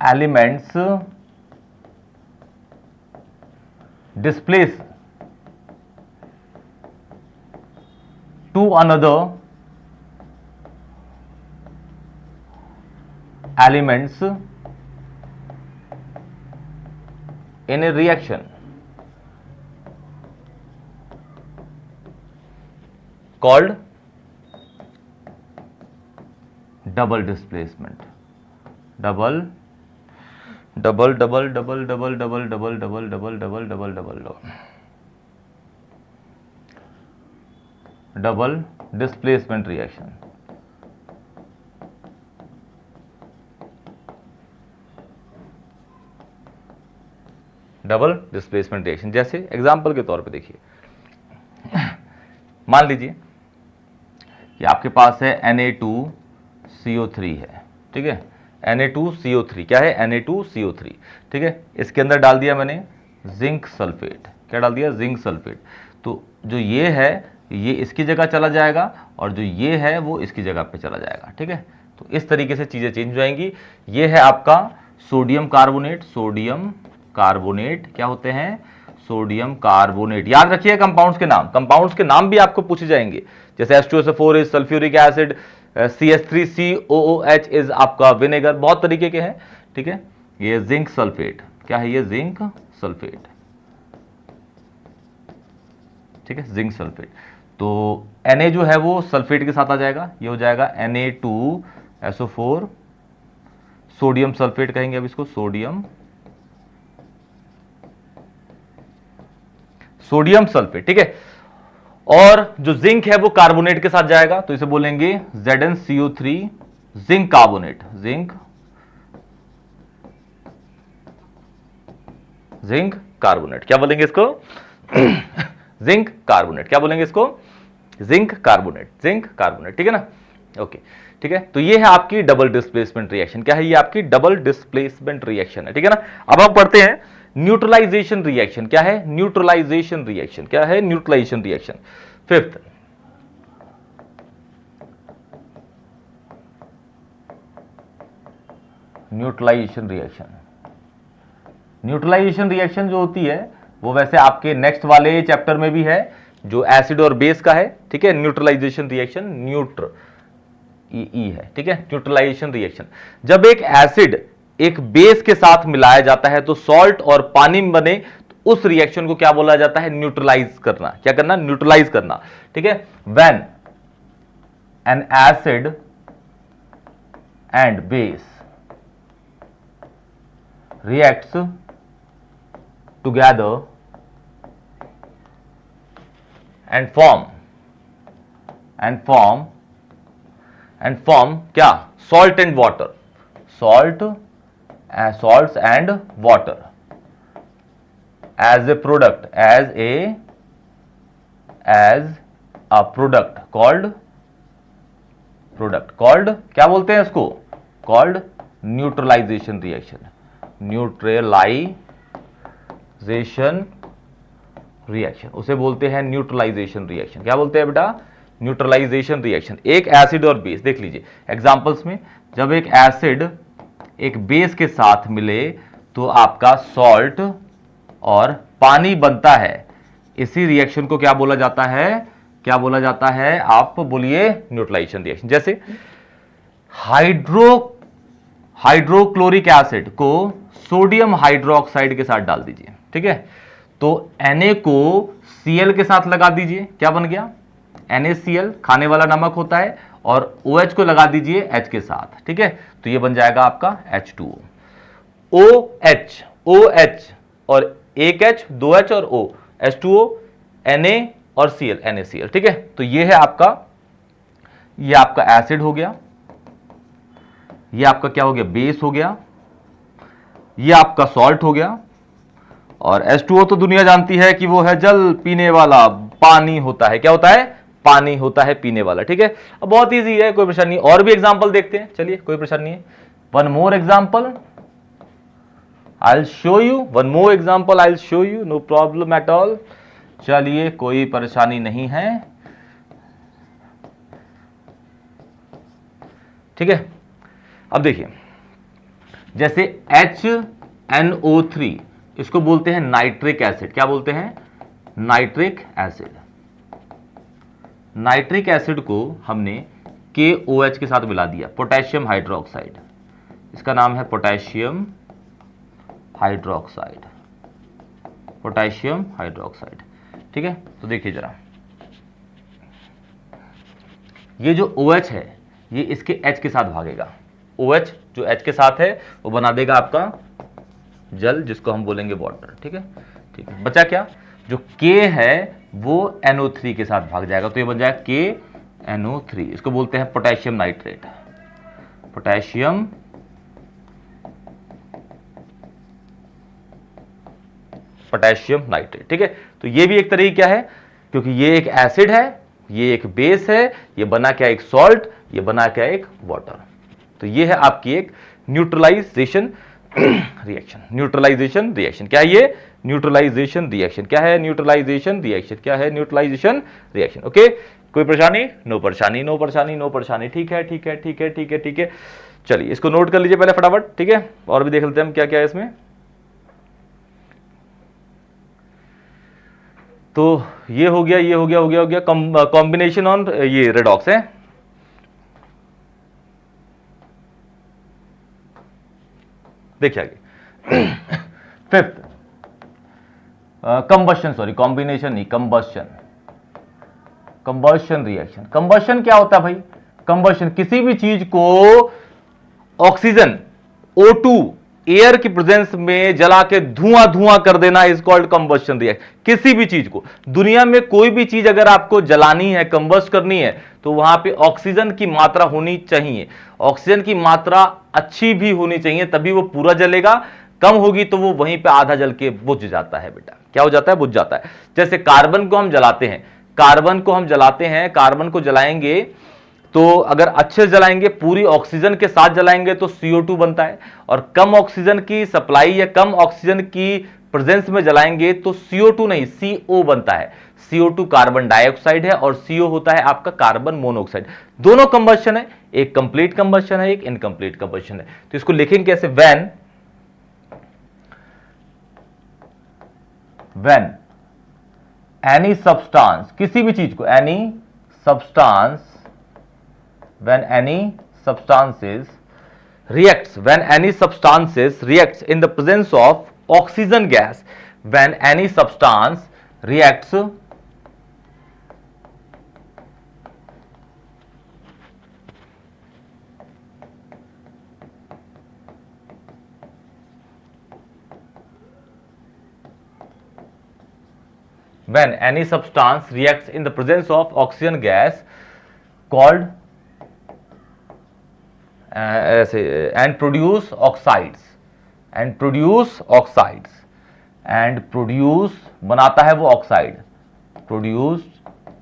elements displace to another elements in a reaction called double displacement. double displacement reaction. Double displacement reaction जैसे example के तौर पे देखिए, मान लीजिए कि आपके पास है Na2CO3 है, ठीक है, Na2CO3 क्या है, Na2CO3, ठीक है, इसके अंदर डाल दिया मैंने जिंक सल्फेट, क्या डाल दिया, जिंक सल्फेट। तो जो ये है ये इसकी जगह चला जाएगा और जो ये है वो इसकी जगह पे चला जाएगा, ठीक है। तो इस तरीके से चीजें चेंज हो जाएंगी। ये है आपका सोडियम कार्बोनेट, सोडियम कार्बोनेट क्या होते हैं, सोडियम कार्बोनेट। याद रखिए कंपाउंड्स के नाम भी आपको पूछे जाएंगे, जैसे H2SO4 is sulphuric acid, CH3COOH is आपका विनेगर, बहुत तरीके के हैं, ठीक है। ये जिंक सल्फेट, क्या है ये, जिंक सल्फेट, ठीक है, जिंक सल्फेट। तो Na जो है वो सल्फेट के साथ आ जाएगा, ये हो जाएगा Na2SO4, सोडियम सल्फेट कहेंगे अब इसको, सोडियम सल्फेट, ठीक है। और जो जिंक है वो कार्बोनेट के साथ जाएगा, तो इसे बोलेंगे ZnCO3 zinc carbonate, zinc carbonate, क्या बोलेंगे इसको जिंक कार्बोनेट, क्या बोलेंगे इसको, जिंक कार्बोनेट, ठीक है ना, ओके, ठीक है। तो ये है आपकी डबल डिस्प्लेसमेंट रिएक्शन, क्या है ये, आपकी डबल डिस्प्लेसमेंट रिएक्शन है, ठीक है ना। अब हम पढ़ते हैं न्यूट्रलाइजेशन रिएक्शन, क्या है, न्यूट्रलाइजेशन रिएक्शन, क्या है, neutralisation reaction. Fifth, neutralisation reaction. Neutralisation reaction जो होती है वो वैसे आपके नेक्स्ट वाले चैप्टर में भी है, जो एसिड और बेस का है, ठीक है। न्यूट्रलाइजेशन रिएक्शन, न्यूट्र ई है, ठीक है, न्यूट्रलाइजेशन रिएक्शन। जब एक एसिड एक बेस के साथ मिलाया जाता है तो सॉल्ट और पानी बने, तो उस रिएक्शन को क्या बोला जाता है, न्यूट्रलाइज करना, क्या करना, न्यूट्रलाइज करना, ठीक है। When an acid and base reacts together and form क्या, salt and water, salts and water as a product called क्या बोलते हैं इसको, called neutralisation reaction, neutralisation reaction उसे बोलते हैं न्यूट्रलाइजेशन रिएक्शन, क्या बोलते हैं बेटा, न्यूट्रलाइजेशन रिएक्शन। एक एसिड और बेस, देख लीजिए एग्जांपल्स में, जब एक एसिड एक बेस के साथ मिले तो आपका सॉल्ट और पानी बनता है, इसी रिएक्शन को क्या बोला जाता है, क्या बोला जाता है, आप बोलिए न्यूट्रलाइजेशन रिएक्शन। जैसे हाइड्रोक्लोरिक एसिड को सोडियम हाइड्रोक्साइड के साथ डाल दीजिए, ठीक है, तो Na को Cl के साथ लगा दीजिए, क्या बन गया, NaCl, खाने वाला नमक होता है, और OH को लगा दीजिए H के साथ, ठीक है, तो ये बन जाएगा आपका H2O, OH और एक H, दो H और O, H2O, Na और Cl, NaCl, ठीक है। तो ये है आपका, ये आपका एसिड हो गया, ये आपका क्या हो गया, बेस हो गया, ये आपका सॉल्ट हो गया, और H2O तो दुनिया जानती है कि वो है जल पीने वाला, पानी होता है, क्या होता है, पानी होता है पीने वाला, ठीक है। अब बहुत इजी है, कोई परेशानी नहीं, और भी एग्जांपल देखते हैं, चलिए कोई परेशानी नहीं है। One more example I will show you, one more example I will show you, no problem at all, चलिए कोई परेशानी नहीं है, ठीक है। अब देखिए, जैसे HNO3 इसको बोलते हैं नाइट्रिक एसिड, क्या बोलते हैं, नाइट्रिक एसिड। नाइट्रिक एसिड को हमने KOH के साथ मिला दिया, पोटेशियम हाइड्रोक्साइड, इसका नाम है पोटेशियम हाइड्रोक्साइड, पोटेशियम हाइड्रोक्साइड। ठीक है, तो देखिए जरा, ये जो OH है ये इसके H के साथ भागेगा। OH जो H के साथ है वो बना देगा आपका जल, जिसको हम बोलेंगे वाटर। ठीक है, ठीक है, बचा क्या, जो K है वो NO3 के साथ भाग जाएगा, तो ये बन जाएगा KNO3। इसको बोलते हैं पोटेशियम नाइट्रेट, पोटेशियम नाइट्रेट। ठीक है, तो ये भी एक तरीके क्या है, क्योंकि ये एक एसिड है, ये एक बेस है, ये बना क्या एक सॉल्ट, ये बना क्या एक वाटर। तो ये है आपकी एक न्यूट्रलाइजेशन रिएक्शन। न्यूट्रलाइजेशन रिएक्शन क्या है, ये न्यूट्रलाइजेशन रिएक्शन क्या है, न्यूट्रलाइजेशन रिएक्शन क्या है, न्यूट्रलाइजेशन रिएक्शन। ओके, कोई परेशानी? नो परेशानी, नो परेशानी, नो परेशानी। ठीक है, ठीक है, ठीक है, ठीक है, ठीक है। चलिए इसको नोट कर लीजिए पहले फटाफट। ठीक है, और भी देख लेते हैं हम क्या क्या है इसमें। तो ये हो गया, ये हो गया, हो गया, हो गया। कॉम्बिनेशन ऑन ये रेडॉक्स है। देखिए आगे फिफ्थ, कंबशन, सॉरी कॉम्बिनेशन नहीं, कंबशन, कंबशन रिएक्शन। कंबशन क्या होता है भाई? कंबशन किसी भी चीज को ऑक्सीजन O2 एयर की प्रेजेंस में जला के धुआं धुआं कर देना इज कॉल्ड कंबशन रिएक्शन। किसी भी चीज को, दुनिया में कोई भी चीज अगर आपको जलानी है, कंबस्ट करनी है, तो वहां पे ऑक्सीजन की मात्रा होनी चाहिए। ऑक्सीजन की मात्रा अच्छी भी होनी चाहिए, तभी वो पूरा जलेगा। कम होगी तो वो वहीं पे आधा जल के बुझ जाता है बेटा। क्या हो जाता है? बुझ जाता है। जैसे कार्बन को हम जलाते हैं, कार्बन को हम जलाते हैं, कार्बन को जलाएंगे तो अगर अच्छे से जलाएंगे, पूरी ऑक्सीजन के साथ जलाएंगे तो CO2 बनता है, और कम ऑक्सीजन की सप्लाई या कम ऑक्सीजन की प्रेजेंस में जलाएंगे तो CO2 नहीं, CO बनता है। CO2 कार्बन डाइऑक्साइड है और CO होता है आपका कार्बन मोनोऑक्साइड। दोनों कंबशन है, एक कंप्लीट कंबशन है, एक इनकंप्लीट कंबशन है। तो इसको लिखेंगे कैसे? व्हेन एनी सब्सटेंस, किसी भी चीज को, any substance, when any substances reacts in the presence of oxygen gas, when any substance reacts when any substance reacts in the presence of oxygen gas called and produce oxides, बनाता है वो oxide, produced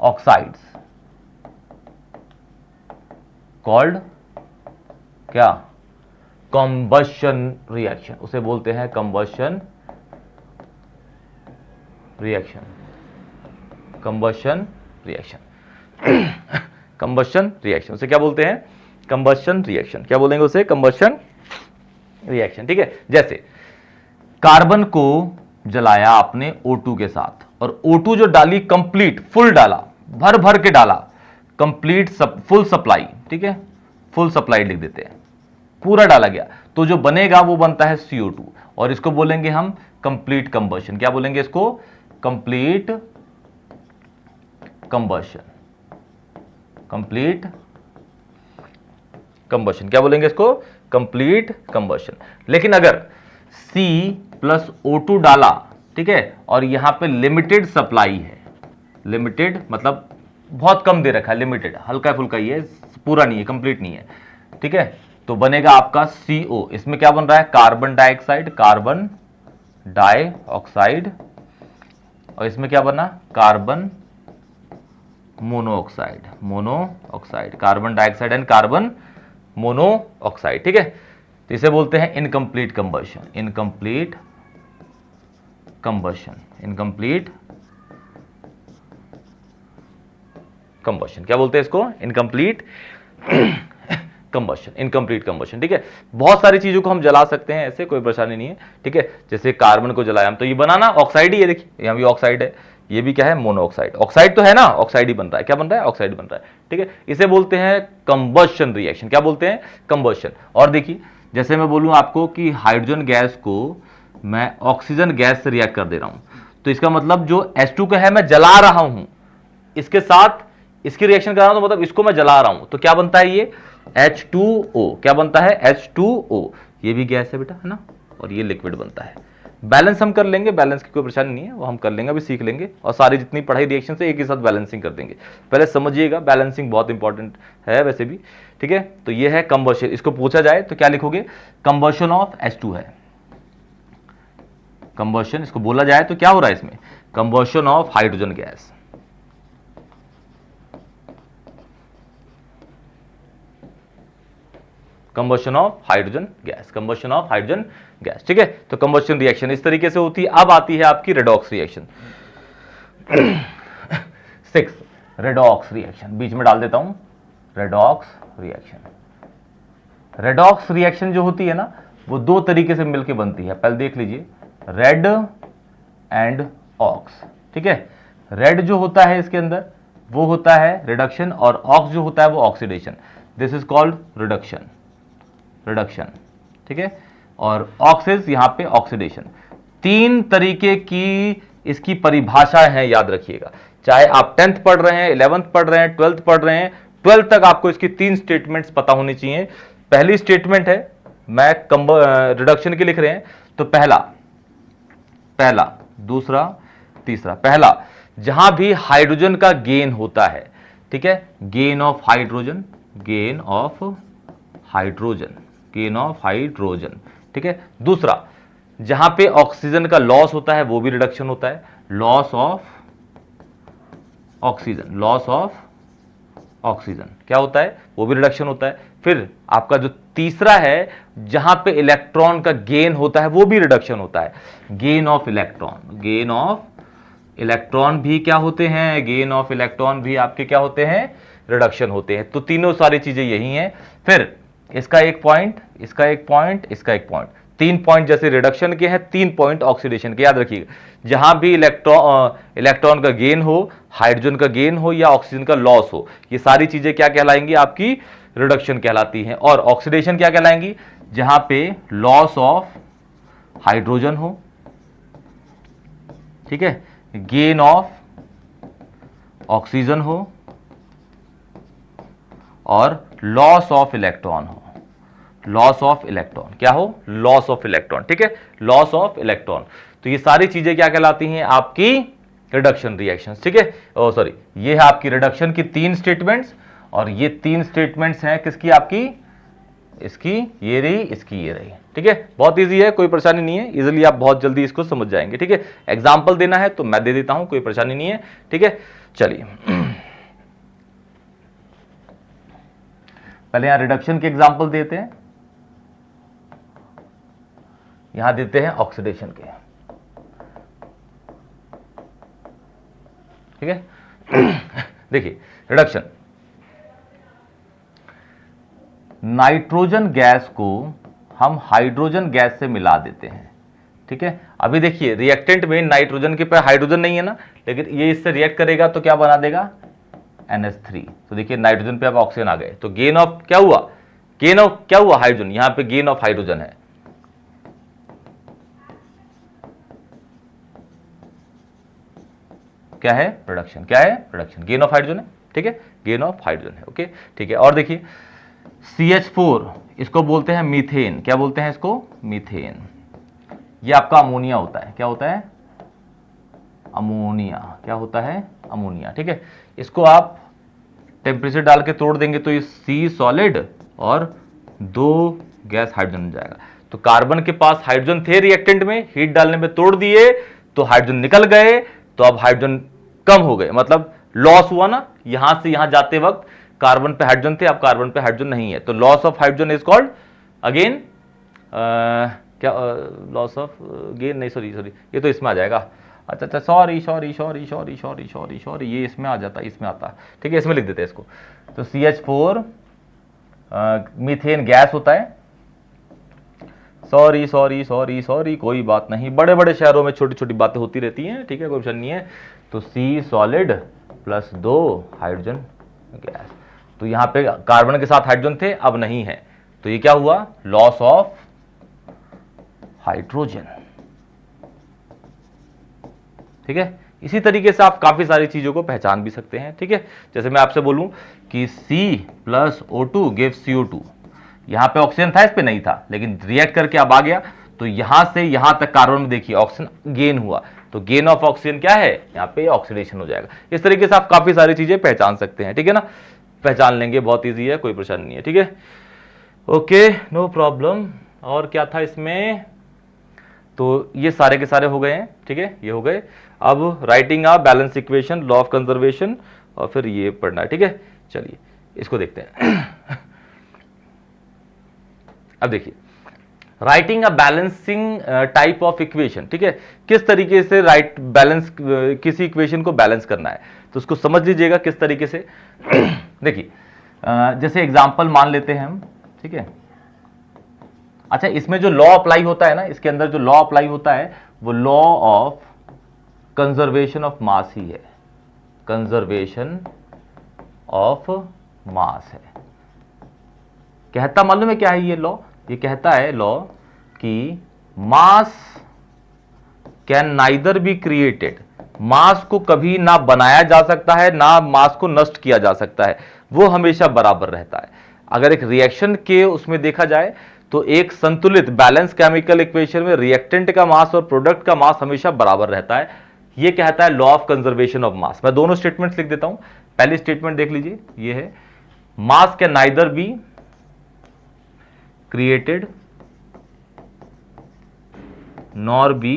oxides called क्या? combustion reaction। उसे बोलते हैं combustion reaction, combustion reaction। उसे क्या बोलते हैं? Combustion reaction. क्या बोलेंगे उसे? Combustion reaction. ठीक है, जैसे कार्बन को जलाया आपने O2 के साथ, और O2 जो डाली कंप्लीट, फुल डाला, भर भर के डाला, कंप्लीट फुल सप्लाई। ठीक है, फुल सप्लाई लिख देते हैं, पूरा डाला गया, तो जो बनेगा वो बनता है CO2, और इसको बोलेंगे हम कंप्लीट कंबशन। क्या बोलेंगे इसको? Complete combustion, complete combustion. क्या बोलेंगे इसको? Complete combustion. लेकिन अगर C+O2 डाला, ठीक है, और यहां पे लिमिटेड सप्लाई है, लिमिटेड मतलब बहुत कम दे रखा है, लिमिटेड, हल्का फुल्का ही है, पूरा नहीं है, कंप्लीट नहीं है, ठीक है, तो बनेगा आपका CO। इसमें क्या बन रहा है? कार्बन डाइऑक्साइड, कार्बन डाइऑक्साइड, और इसमें क्या बना? Carbon monoxide, monoxide, carbon dioxide and carbon monoxide. ठीक है, तो इसे बोलते हैं incomplete combustion, incomplete combustion, incomplete combustion. क्या बोलते हैं इसको? Incomplete combustion, incomplete combustion. ठीक है, बहुत सारी चीजों को हम जला सकते हैं, ऐसे कोई परेशानी नहीं है। ठीक है, जैसे कार्बन को जलाया हम, तो ये बनाना ऑक्साइड ही है। देखिए यहां भी ऑक्साइड है, ये भी क्या है? मोनोऑक्साइड। ऑक्साइड तो है ना, ऑक्साइड ही बन रहा है। क्या बन रहा है? ऑक्साइड बन रहा है। ठीक है, इसे बोलते हैं कंबशन रिएक्शन। क्या बोलते हैं? कंबशन। और देखिए, जैसे मैं बोलूं आपको कि हाइड्रोजन गैस को मैं ऑक्सीजन गैस से रिएक्ट कर दे रहा हूं, तो इसका मतलब जो H2 का है मैं जला रहा हूं, इसके साथ इसकी रिएक्शन कर रहा हूं, तो मतलब इसको मैं जला रहा हूं, तो क्या बनता है ये H2O। क्या बनता है H2O। ये भी गैस है बेटा, है ना, और ये लिक्विड बनता है। बैलेंस हम कर लेंगे, बैलेंस की कोई परेशानी नहीं है, वो हम कर लेंगे, अभी सीख लेंगे, और सारी जितनी पढ़ाई रिएक्शन से एक ही साथ बैलेंसिंग कर देंगे। पहले समझिएगा, बैलेंसिंग बहुत इंपॉर्टेंट है वैसे भी, ठीक है। तो ये है कंबशन, इसको पूछा जाए तो क्या लिखोगे, कंबशन ऑफ H2 है। कंबशन इसको बोला जाए तो क्या हो रहा है इसमें, combustion of hydrogen gas. Combustion of hydrogen gas, combustion of hydrogen gas, ठीक है। तो कंबशन रिएक्शन इस तरीके से होती है। अब आती है आपकी रेडॉक्स रिएक्शन। 6 रेडॉक्स रिएक्शन, बीच में डाल देता हूं, रेडॉक्स रिएक्शन। रेडॉक्स रिएक्शन जो होती है ना, वो दो तरीके से मिलकर बनती है। पहले देख लीजिए, रेड एंड ऑक्स, ठीक है। रेड जो होता है इसके अंदर वो होता है रिडक्शन, और ऑक्स जो होता है वो oxidation. This is called reduction, reduction, ठीक है। और ऑक्सिस यहां पे ऑक्सीडेशन। तीन तरीके की इसकी परिभाषाएं हैं, याद रखिएगा। चाहे आप 10th पढ़ रहे हैं, 11th पढ़ रहे हैं, 12th पढ़ रहे हैं, 12th तक आपको इसकी तीन स्टेटमेंट्स पता होनी चाहिए। पहली स्टेटमेंट है, मैं रिडक्शन की लिख रहे हैं, तो पहला, दूसरा, तीसरा। पहला, जहां भी हाइड्रोजन का गेन होता है, ठीक है, gain of hydrogen, gain of hydrogen, gain of hydrogen, ठीक है। दूसरा, जहां पे ऑक्सीजन का लॉस होता है वो भी रिडक्शन होता है, loss of oxygen, loss of oxygen क्या होता है, वो भी रिडक्शन होता है। फिर आपका जो तीसरा है, जहां पे इलेक्ट्रॉन का गेन होता है वो भी रिडक्शन होता है, gain of electron. Gain of electron भी क्या होते हैं, गेन ऑफ इलेक्ट्रॉन भी आपके क्या होते हैं, रिडक्शन होते हैं। तो तीनों सारी चीजें यही हैं। फिर इसका एक पॉइंट, इसका एक पॉइंट, इसका एक पॉइंट, 3 पॉइंट जैसे रिडक्शन के हैं, 3 पॉइंट ऑक्सीडेशन के। याद रखिएगा, जहां भी इलेक्ट्रॉन का गेन हो, हाइड्रोजन का गेन हो या ऑक्सीजन का लॉस हो, ये सारी चीजें क्या कहलाएंगी, आपकी रिडक्शन कहलाती हैं। और ऑक्सीडेशन क्या कहलाएंगी, जहां पे लॉस ऑफ हाइड्रोजन हो, ठीक है, गेन ऑफ ऑक्सीजन हो और लॉस ऑफ इलेक्ट्रॉन हो। लॉस ऑफ इलेक्ट्रॉन क्या हो, लॉस ऑफ इलेक्ट्रॉन, ठीक है, लॉस ऑफ इलेक्ट्रॉन। तो ये सारी चीजें क्या कहलाती हैं, आपकी रिडक्शन रिएक्शंस, ठीक है। ओ सॉरी, ये है आपकी रिडक्शन की 3 स्टेटमेंट्स, और ये 3 स्टेटमेंट्स हैं किसकी, आपकी, इसकी ये रही, इसकी ये रही, ठीक है। बहुत इजी है, कोई परेशानी नहीं है, इजीली आप बहुत जल्दी इसको समझ जाएंगे, ठीक है। एग्जाम्पल देना है तो मैं दे देता हूं, कोई परेशानी नहीं है, ठीक है। चलिए पहले यहां रिडक्शन के एग्जाम्पल देते हैं, यहां देते हैं ऑक्सीडेशन के, ठीक है। देखिए रिडक्शन, नाइट्रोजन गैस को हम हाइड्रोजन गैस से मिला देते हैं, ठीक है। अभी देखिए रिएक्टेंट में नाइट्रोजन के पे हाइड्रोजन नहीं है ना, लेकिन ये इससे रिएक्ट करेगा तो क्या बना देगा, NH3। तो देखिए नाइट्रोजन पे अब ऑक्सीजन आ गए, तो गेन ऑफ क्या हुआ, गेन ऑफ क्या हुआ, हाइड्रोजन, यहां पे गेन ऑफ हाइड्रोजन है, क्या है, रिडक्शन, क्या है, रिडक्शन, गेन ऑफ हाइड्रोजन है, ठीक है, गेन ऑफ हाइड्रोजन है, ओके, ठीक है। और देखिए CH4, इसको बोलते हैं मीथेन, क्या बोलते हैं इसको, मीथेन। ये आपका अमोनिया होता है, क्या होता है, अमोनिया, क्या होता है, अमोनिया, ठीक है। इसको आप टेम्परेचर डाल के तोड़ देंगे तो ये C सॉलिड और 2 गैस हाइड्रोजन जाएगा। तो कार्बन के पास हाइड्रोजन थे रिएक्टेंट में, हीट डालने में तोड़ दिए तो हाइड्रोजन निकल गए, तो अब हाइड्रोजन कम हो गए, मतलब लॉस हुआ ना, यहां से यहां जाते वक्त कार्बन पे हाइड्रोजन थे, अब कार्बन पे हाइड्रोजन नहीं है, तो loss of hydrogen is called again क्या, लॉस ऑफ गेन नहीं, सॉरी सॉरी, ये तो इसमें आ जाएगा, अच्छा अच्छा, sorry sorry sorry sorry sorry sorry sorry, ये इसमें आ जाता है, इसमें आता है, ठीक है, इसमें लिख देते हैं इसको। तो CH4 मीथेन गैस होता है, सॉरी सॉरी सॉरी सॉरी, कोई बात नहीं, बड़े बड़े शहरों में छोटी छोटी बातें होती रहती हैं, ठीक है, कोई ऑप्शन नहीं है। तो C solid plus 2 hydrogen gas, तो यहां पे कार्बन के साथ हाइड्रोजन थे, अब नहीं है, तो ये क्या हुआ, लॉस ऑफ हाइड्रोजन, ठीक है। इसी तरीके से आप काफी सारी चीजों को पहचान भी सकते हैं, ठीक है। जैसे मैं आपसे बोलूं कि C+O2 गिव्स CO2, यहां पे ऑक्सीजन था, इस पे नहीं था, लेकिन रिएक्ट करके अब आ गया, तो यहां से यहां तक कार्बन में देखिए ऑक्सीजन गेन हुआ, तो गेन ऑफ ऑक्सीजन क्या है, यहां पे ऑक्सीडेशन हो जाएगा। इस तरीके से आप काफी सारी चीजें पहचान सकते हैं, ठीक है ना, पहचान लेंगे, बहुत ईजी है, कोई परेशानी नहीं है, ठीक है। Okay, no problem. और क्या था इसमें, तो ये सारे के सारे हो गए हैं, ठीक है, ये हो गए। अब writing a balance equation, law of conservation, और फिर ये पढ़ना है, ठीक है। चलिए इसको देखते हैं। अब देखिए, writing a balancing type of equation, ठीक है, किस तरीके से राइट बैलेंस किसी इक्वेशन को बैलेंस करना है, तो उसको समझ लीजिएगा किस तरीके से। देखिए जैसे एग्जांपल मान लेते हैं हम, ठीक है। अच्छा, इसमें जो लॉ अप्लाई होता है ना, इसके अंदर जो लॉ अप्लाई होता है वो law of conservation of mass ही है, कंजर्वेशन ऑफ मास है। कहता मालूम है क्या है ये लॉ, ये कहता है लॉ कि mass can neither be created, mass को कभी ना बनाया जा सकता है ना मास को नष्ट किया जा सकता है, वो हमेशा बराबर रहता है। अगर एक रिएक्शन के उसमें देखा जाए तो एक संतुलित बैलेंस केमिकल इक्वेशन में रिएक्टेंट का मास और प्रोडक्ट का मास हमेशा बराबर रहता है। ये कहता है लॉ ऑफ कंजर्वेशन ऑफ मास। मैं दोनों स्टेटमेंट्स लिख देता हूं। पहली स्टेटमेंट देख लीजिए, ये है मास can neither be created nor be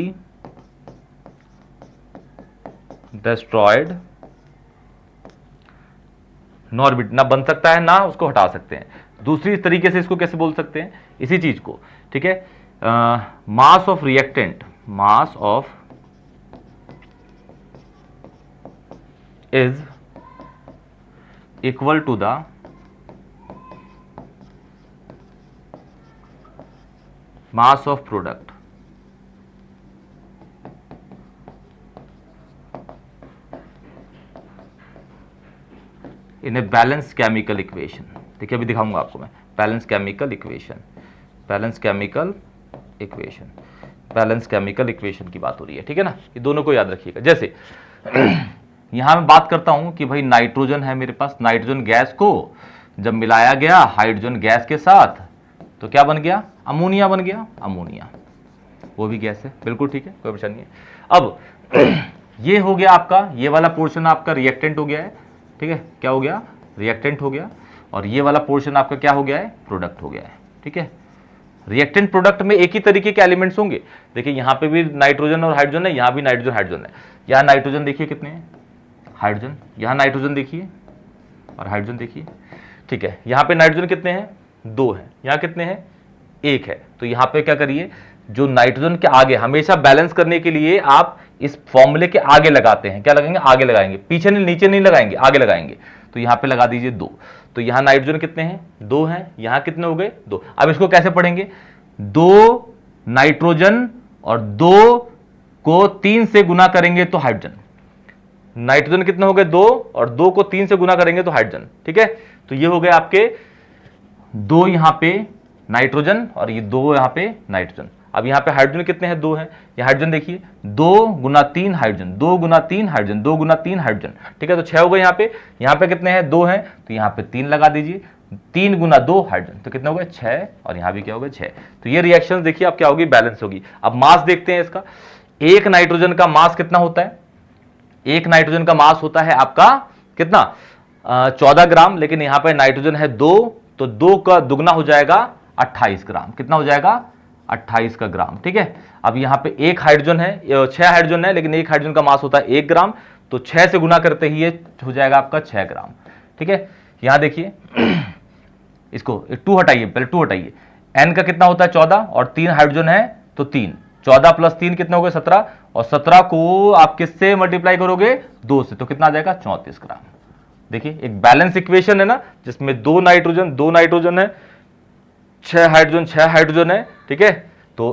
destroyed, nor be, ना बन सकता है ना उसको हटा सकते हैं। दूसरी तरीके से इसको कैसे बोल सकते हैं इसी चीज को, ठीक है, mass of reactant, mass of is equal to the mass of product in a balance chemical equation. देखिए अभी दिखाऊंगा आपको मैं, balance chemical equation, balance chemical equation, balance chemical equation की बात हो रही है, ठीक है ना। ये दोनों को याद रखिएगा। जैसे यहां मैं बात करता हूं कि भाई नाइट्रोजन है मेरे पास, नाइट्रोजन गैस को जब मिलाया गया हाइड्रोजन गैस के साथ तो क्या बन गया, अमोनिया बन गया, अमोनिया वो भी गैस है, बिल्कुल ठीक है, कोई परेशानी नहीं है। अब ये हो गया आपका, ये वाला पोर्शन आपका रिएक्टेंट हो गया है, ठीक है, क्या हो गया, रिएक्टेंट हो गया, और ये वाला पोर्शन आपका क्या हो गया है, प्रोडक्ट हो गया है, ठीक है। रिएक्टेंट प्रोडक्ट में एक ही तरीके के एलिमेंट्स होंगे। देखिए यहां पे भी नाइट्रोजन और हाइड्रोजन है, यहां भी नाइट्रोजन हाइड्रोजन है। यहां नाइट्रोजन देखिए कितने हैं, हाइड्रोजन, यहां नाइट्रोजन देखिए और हाइड्रोजन देखिए, ठीक है। यहां पे नाइट्रोजन कितने हैं, 2 हैं, यहां कितने हैं, 1 है। तो यहां पे क्या करिए, जो नाइट्रोजन के आगे हमेशा बैलेंस करने के लिए आप इस फॉर्मूले के आगे लगाते हैं, क्या लगाएंगे, आगे लगाएंगे, पीछे नहीं, नीचे नहीं लगाएंगे, आगे लगाएंगे। तो यहां पे लगा दीजिए 2। तो यहां नाइट्रोजन कितने हैं, 2 हैं, यहां कितने हो गए, 2। अब इसको कैसे पढ़ेंगे, 2 नाइट्रोजन और 2 को 3 से गुना करेंगे तो हाइड्रोजन, नाइट्रोजन कितने हो गए, 2, और 2 को 3 से गुना करेंगे तो हाइड्रोजन, ठीक है। तो ये हो गए आपके 2 यहां पे नाइट्रोजन और ये 2 यहां पे नाइट्रोजन। अब यहां पे हाइड्रोजन कितने हैं, 2 हैं, ये हाइड्रोजन देखिए 2 गुना 3 हाइड्रोजन, 2 गुना 3 हाइड्रोजन, 2 गुना 3 हाइड्रोजन, ठीक है। तो 6 हो गए यहां पे कितने हैं, 2 हैं, तो यहां पे 3 लगा दीजिए, 3 गुना 2 हाइड्रोजन, तो कितने हो गए, 6, और यहां भी क्या हो गए, 6। तो ये रिएक्शन देखिए आप क्या होगी, बैलेंस होगी। अब मास देखते हैं इसका, एक नाइट्रोजन का मास कितना होता है, एक नाइट्रोजन का मास होता है आपका कितना, 14 ग्राम, लेकिन यहां पर नाइट्रोजन है 2, तो 2 का दुगना हो जाएगा 28 ग्राम, कितना हो जाएगा, 28 का ग्राम, ठीक है। अब यहां पे एक हाइड्रोजन है, 6 हाइड्रोजन है, लेकिन एक हाइड्रोजन का मास होता है 1 ग्राम, तो 6 से गुना करते ही ये हो जाएगा आपका 6 ग्राम, ठीक है। यहां देखिए इसको 2 हटाइए, पहले 2 हटाइए, n का कितना होता है 14, और 3 हाइड्रोजन है तो 3, 14 प्लस 3 कितने हो गए, 17, और 17 को आप किससे मल्टीप्लाई करोगे, 2 से, तो कितना आ जाएगा, 34 ग्राम। देखिए एक बैलेंस इक्वेशन है ना, जिसमें 2 नाइट्रोजन है, 6 हाइड्रोजन है, ठीक है। तो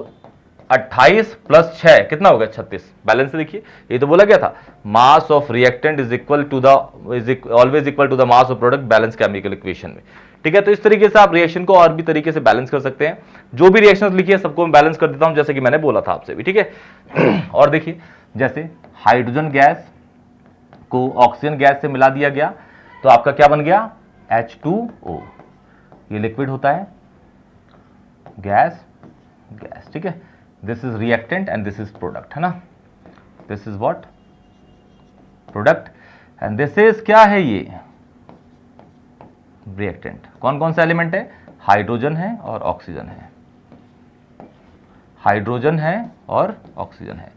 28 प्लस 6 कितना हो गया, 36, बैलेंस से देखिए, ये तो बोला गया था mass of reactant is equal to the always equal to the mass of product balance chemical equation में, ठीक है। तो इस तरीके से आप रिएक्शन को और भी तरीके से बैलेंस कर सकते हैं। जो भी रिएक्शंस लिखी है सबको मैं बैलेंस कर देता हूं, जैसे कि मैंने बोला था आपसे भी, ठीक है। और देखिए जैसे हाइड्रोजन गैस को ऑक्सीजन गैस से मिला दिया गया तो आपका क्या बन गया, H2O। ये लिक्विड होता है, गैस गैस, ठीक है। This is reactant and this is product, है ना। This is what, product, and this is क्या है, ये रिएक्टेंट। कौन कौन सा एलिमेंट है, हाइड्रोजन है और ऑक्सीजन है, हाइड्रोजन है और ऑक्सीजन है।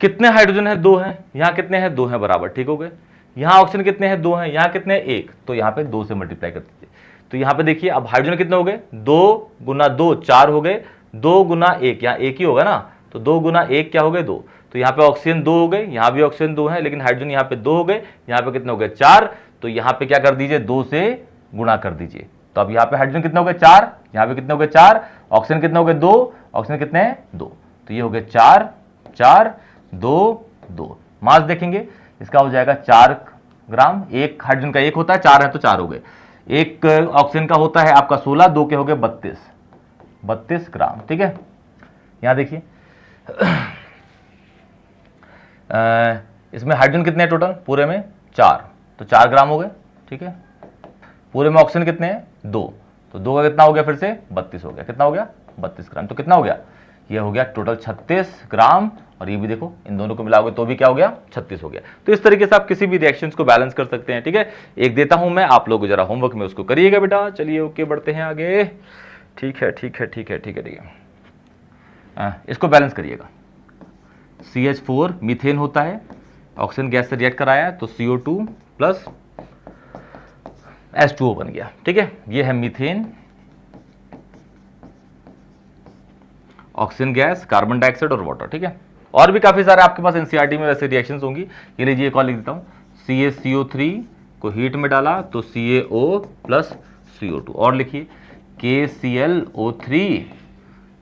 कितने हाइड्रोजन है, 2 हैं। यहां कितने हैं, 2 हैं, बराबर, ठीक हो गए। यहां ऑक्सीजन कितने हैं, 2 हैं। यहां कितने हैं, 1, तो यहां पे 2 से मल्टीप्लाई कर दीजिए। तो यहां पे देखिए अब हाइड्रोजन कितने हो गए, 2 गुना 2 4 हो गए, 2 गुना 1, यहां 1 ही होगा ना, तो 2 गुना 1 क्या हो गए, 2। तो यहां पे ऑक्सीजन 2 हो गए, यहां भी ऑक्सीजन 2 है, लेकिन हाइड्रोजन यहां पे 2 हो गए, यहां पे कितने हो गए, 4। तो यहां पे क्या कर दीजिए, 2 से गुणा कर दीजिए। तो अब यहां पे हाइड्रोजन कितने हो गए, 4, यहां पे कितने हो गए, 4, ऑक्सीजन कितने हो गए, 2, ऑक्सीजन कितने हैं, 2। तो ये हो गए 4 4 2 2। मास देखेंगे इसका हो जाएगा 4 ग्राम। एक हाइड्रोजन का 1 होता है, 4 है तो 4 हो गए। एक ऑक्सीजन का होता है आपका 16, 2 के हो गए 32 ग्राम, ठीक है। यहां देखिए इसमें हाइड्रोजन कितने हैं टोटल, पूरे में 4, तो 4 ग्राम हो गए, ठीक है। पूरे में ऑक्सीजन कितने हैं, 2, तो 2 का कितना हो गया, फिर से 32 हो गया, कितना हो गया, 32 ग्राम। तो कितना हो गया, ये हो गया टोटल 36 ग्राम। और ये भी देखो, इन दोनों को मिलाओगे तो भी क्या हो गया, 36 हो गया। तो इस तरीके से आप किसी भी रिएक्शंस को बैलेंस कर सकते हैं, ठीक है। एक देता हूं मैं, आप लोग जरा होमवर्क में उसको करिएगा बेटा। चलिए ओके, बढ़ते हैं आगे। ठीक है ठीक है ठीक है ठीक है ठीक है, इसको बैलेंस करिएगा। CH4 मीथेन होता है, ऑक्सीजन गैस से रिएक्ट कराया तो CO2 प्लस H2O बन गया, ठीक है। ये है methane, oxygen gas, carbon dioxide और वाटर, ठीक है। और भी काफी सारे आपके पास एनसीईआरटी में वैसे रिएक्शंस होंगी। ये लीजिए एक और लिख देता हूं, CaCO3 को हीट में डाला तो CaO प्लस CO2। और लिखिए KClO3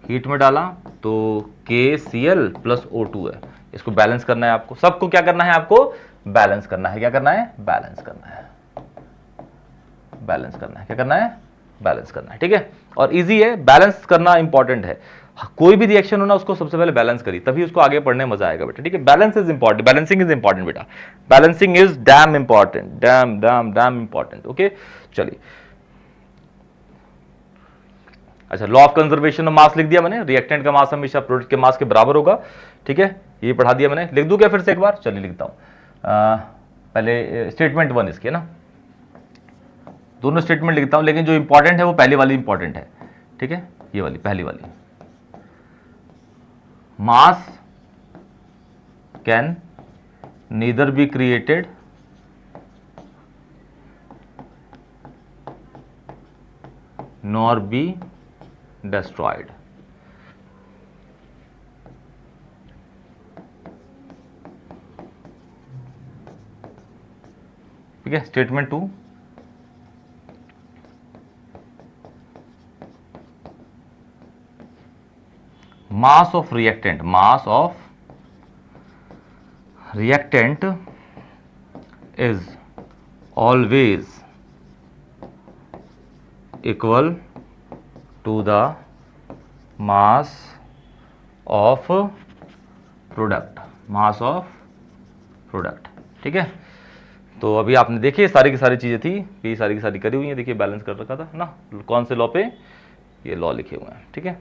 हीट में डाला तो KCl प्लस O2 है। इसको बैलेंस करना है आपको, सबको क्या करना है, आपको बैलेंस करना है। क्या करना है, बैलेंस करना है, बैलेंस करना है। क्या करना है, बैलेंस करना है, ठीक है। और इजी है, बैलेंस करना इंपॉर्टेंट है। कोई भी रिएक्शन हो ना, उसको सबसे पहले बैलेंस करिए, तभी उसको आगे पढ़ने में मजा आएगा बेटा, ठीक है। Balance is important, balancing is important बेटा, balancing is damn important, damn damn damn important, okay. चलिए, अच्छा, law of conservation of mass लिख दिया मैंने। रिएक्टेंट का मास हमेशा प्रोडक्ट के मास के बराबर होगा, ठीक है। ये पढ़ा दिया मैंने, लिख दूं क्या फिर से एक बार, चलिए लिखता हूं। पहले स्टेटमेंट 1 इसकी है ना, दोनों स्टेटमेंट लिखता हूं, लेकिन जो इंपॉर्टेंट है वो पहली वाली इंपॉर्टेंट है, ठीक है। ये वाली, पहली वाली, मास can neither be created nor be destroyed। ठीक है। Statement 2, mass of reactant is always equal to the mass of product, ठीक है। तो अभी आपने देखिए सारी की सारी चीजें थी, ये सारी की सारी करी हुई है, देखिए बैलेंस कर रखा था ना, कौन से लॉ पे, ये लॉ लिखे हुए हैं, ठीक है।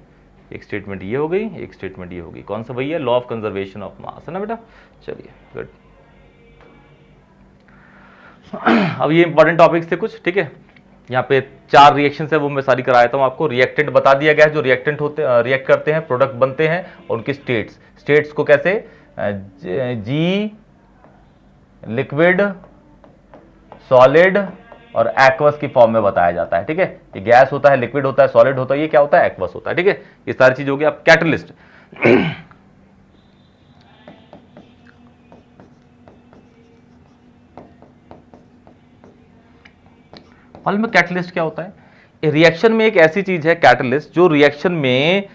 एक स्टेटमेंट ये हो गई, एक स्टेटमेंट ये हो गई, कौन सा भैया, लॉ ऑफ कंजर्वेशन ऑफ मास, है ना बेटा। चलिए गुड। अब ये इंपॉर्टेंट टॉपिक्स थे कुछ, ठीक है। यहाँ पे 4 रिएक्शन है, वो मैं सारी कराया था आपको। रिएक्टेंट बता दिया गया है, जो रिएक्टेंट होते रिएक्ट करते हैं, प्रोडक्ट बनते हैं, और उनकी स्टेट्स को कैसे, जी, लिक्विड, सॉलिड और एक्वस की फॉर्म में बताया जाता है, ठीक है। ये गैस होता है, लिक्विड होता है, सॉलिड होता है, ये क्या होता है, एक्वस होता है, ठीक है। ये सारी चीज होगी। अब कैटलिस्ट, मालूम है कैटलिस्ट क्या होता है, रिएक्शन में एक ऐसी चीज है कैटलिस्ट, जो रिएक्शन में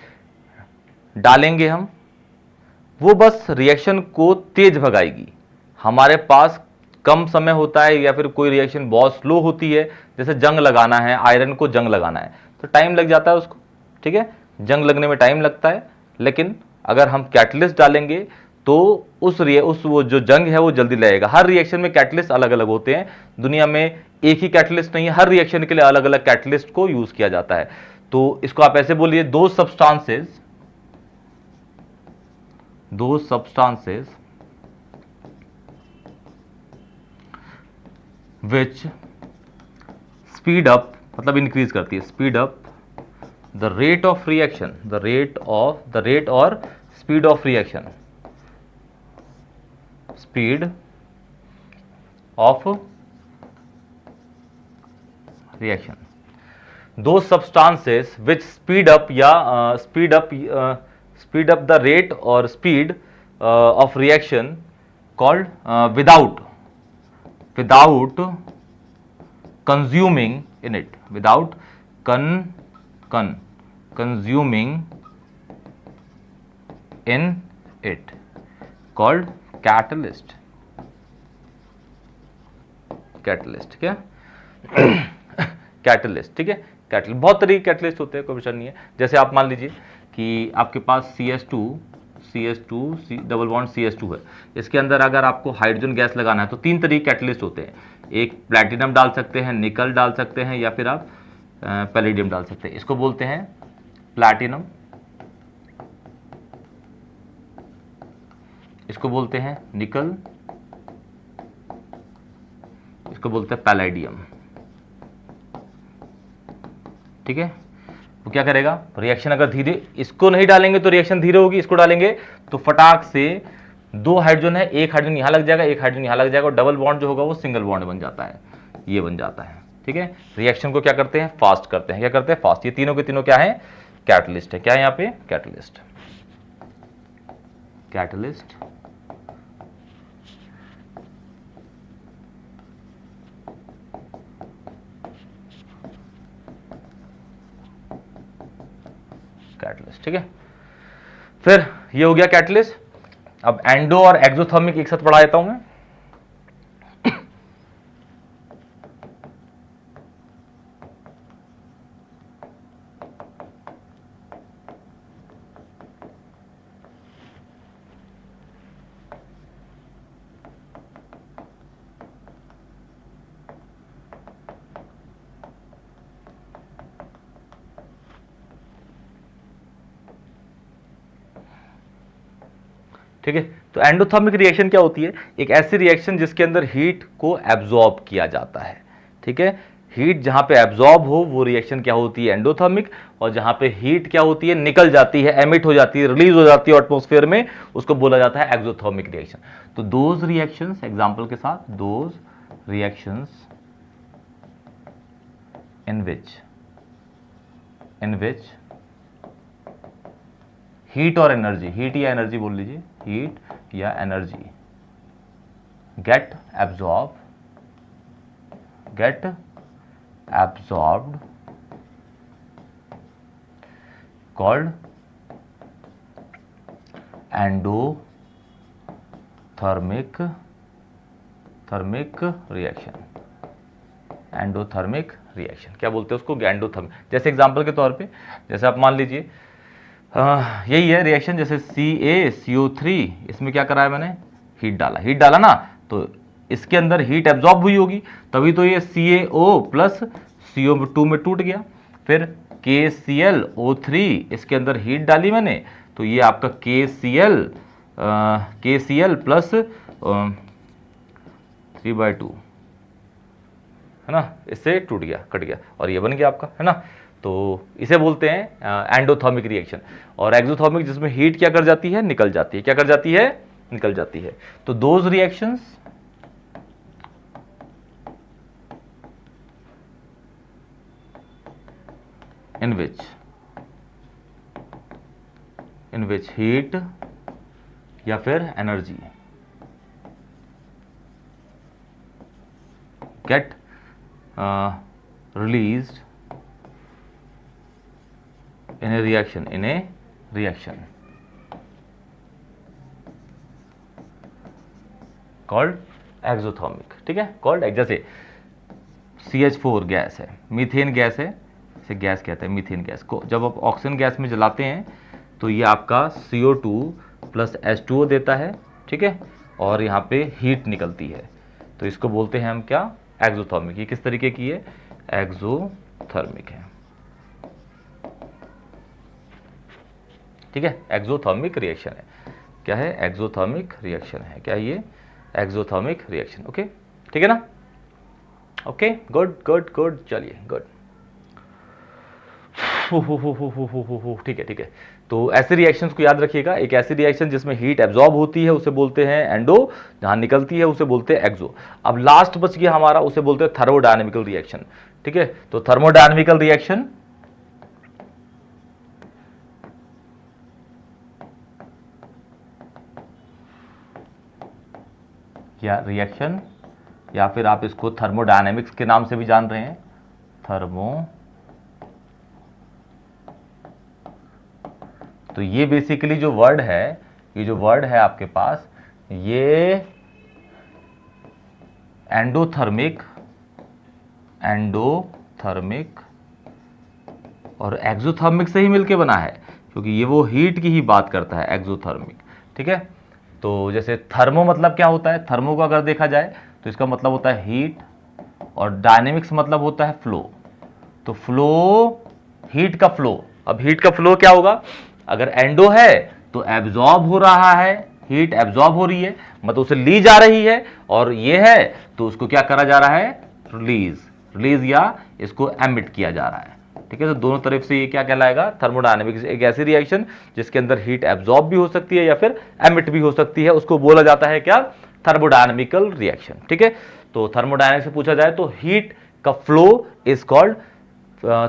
डालेंगे हम, वो बस रिएक्शन को तेज भगाएगी। हमारे पास कम समय होता है, या फिर कोई रिएक्शन बहुत स्लो होती है, जैसे जंग लगाना है, आयरन को जंग लगाना है तो टाइम लग जाता है उसको, ठीक है। जंग लगने में टाइम लगता है, लेकिन अगर हम कैटलिस्ट डालेंगे तो उस वो जो जंग है वो जल्दी लगेगा। हर रिएक्शन में कैटलिस्ट अलग अलग होते हैं, दुनिया में एक ही कैटलिस्ट नहीं है, हर रिएक्शन के लिए अलग अलग कैटलिस्ट को यूज किया जाता है। तो इसको आप ऐसे बोलिए, दो सब्सटेंसेस विच स्पीड अप, मतलब इंक्रीज करती है, speed up the rate of reaction, the rate or speed of reaction, speed of reaction. दो सब्सटेंसेस विच स्पीड अप या speed up the rate or speed of reaction called without consuming in it, without consuming in it, called catalyst, ठीक है। Catalyst, ठीक है। Catalyst बहुत तरीके के catalyst होते हैं, कोई प्रश्न नहीं है। जैसे आप मान लीजिए कि आपके पास CS2 डबल बॉन्ड CS2 है, इसके अंदर अगर आपको हाइड्रोजन गैस लगाना है तो तीन तरीके कैटलिस्ट होते हैं। एक प्लैटिनम डाल सकते हैं, निकल डाल सकते हैं, या फिर आप पैलेडियम डाल सकते हैं। इसको बोलते हैं प्लैटिनम, इसको बोलते हैं निकल, इसको बोलते हैं पैलेडियम, ठीक है। तो क्या करेगा, रिएक्शन अगर धीरे, इसको नहीं डालेंगे तो रिएक्शन धीरे होगी, इसको डालेंगे तो फटाक से दो हाइड्रोजन है, एक हाइड्रोजन यहां लग जाएगा, एक हाइड्रोजन यहां लग जाएगा, और डबल बॉन्ड जो होगा वो सिंगल बॉन्ड बन जाता है, ये बन जाता है, ठीक है। रिएक्शन को क्या करते हैं, फास्ट करते हैं। क्या करते हैं, फास्ट। ये तीनों के तीनों क्या है, कैटलिस्ट है। क्या है यहाँ पे, कैटलिस्ट, कैटलिस्ट। कैटलिस्ट, ठीक है। फिर ये हो गया कैटलिस्ट। अब एंडो और एक्सोथर्मिक एक साथ पढ़ा देता हूं मैं। ठीक है, तो एंडोथर्मिक रिएक्शन क्या होती है, एक ऐसी रिएक्शन जिसके अंदर हीट को एब्जॉर्ब किया जाता है, ठीक है। हीट जहां पे एब्जॉर्ब हो वो रिएक्शन क्या होती है, एंडोथर्मिक, और जहां पे हीट क्या होती है, निकल जाती है, एमिट हो जाती है, रिलीज हो जाती है एटमॉस्फेयर में, उसको बोला जाता है एक्सोथर्मिक रिएक्शन। तो दोज रिएक्शंस, एग्जांपल के साथ, those reactions in which heat और एनर्जी, हीट या एनर्जी बोल लीजिए, हीट या energy get absorbed called endothermic reaction. Endothermic reaction क्या बोलते हैं उसको, एंडोथर्मिक। जैसे एग्जांपल के तौर पे, जैसे आप मान लीजिए यही है रिएक्शन, जैसे CaCO3, इसमें क्या करा है मैंने, हीट डाला ना, तो इसके अंदर हीट एब्जॉर्ब हुई होगी, तभी तो ये CaO प्लस CO2 में टूट गया। फिर KClO3, इसके अंदर हीट डाली मैंने, तो ये आपका KCl प्लस 3/2 है ना, इससे टूट गया, कट गया, और ये बन गया आपका, है ना। तो इसे बोलते हैं एंडोथर्मिक रिएक्शन। और एक्सोथर्मिक जिसमें हीट क्या कर जाती है, निकल जाती है। क्या कर जाती है, निकल जाती है। तो those reactions in which heat या फिर energy get released in a reaction called exothermic, ठीक है, called, जैसे CH4 गैस है, मीथेन गैस है, इसे गैस कहते हैं, मीथेन गैस को जब आप ऑक्सीजन गैस में जलाते हैं तो ये आपका CO2 प्लस H2O देता है, ठीक है, और यहाँ पे हीट निकलती है, तो इसको बोलते हैं हम क्या, एक्सोथर्मिक। ये किस तरीके की है, एक्सोथर्मिक है, ठीक है, एक्सोथर्मिक रिएक्शन है। क्या है, एक्सोथर्मिक रिएक्शन है, क्या ये, एक्सोथर्मिक रिएक्शन। ओके, ठीक है ना, ओके, गुड गुड गुड, चलिए गुड, ठीक है ठीक है। तो ऐसे रिएक्शंस को याद रखिएगा, एक ऐसी रिएक्शन जिसमें हीट एब्जॉर्ब होती है उसे बोलते हैं एंडो, जहां निकलती है उसे बोलते हैं एक्सो। अब लास्ट बच गया हमारा, उसे बोलते हैं थर्मोडायनेमिकल रिएक्शन, ठीक है। तो थर्मोडायनेमिकल रिएक्शन या रिएक्शन, या फिर आप इसको थर्मोडायनेमिक्स के नाम से भी जान रहे हैं, थर्मो। तो ये बेसिकली जो वर्ड है, ये जो वर्ड है आपके पास, ये एंडोथर्मिक, एंडोथर्मिक और एक्सोथर्मिक से ही मिलके बना है, क्योंकि ये वो हीट की ही बात करता है, एक्सोथर्मिक, ठीक है। तो जैसे थर्मो मतलब क्या होता है, थर्मो को अगर देखा जाए तो इसका मतलब होता है हीट, और डायनेमिक्स मतलब होता है फ्लो। तो फ्लो, हीट का फ्लो, अब हीट का फ्लो क्या होगा, अगर एंडो है तो एब्जॉर्ब हो रहा है, हीट एब्जॉर्ब हो रही है, मतलब उसे ली जा रही है, और ये है तो उसको क्या करा जा रहा है, रिलीज, रिलीज या इसको एमिट किया जा रहा है, ठीक है। तो दोनों तरफ से ये क्या कहलाएगा, थर्मोडायनेमिक्स। एक ऐसी रिएक्शन जिसके अंदर हीट एब्जॉर्ब भी हो सकती है या फिर एमिट भी हो सकती है, उसको बोला जाता है क्या, थर्मोडायनेमिकल रिएक्शन, ठीक है। तो थर्मोडायनेमिक्स से पूछा जाए तो हीट का फ्लो इज कॉल्ड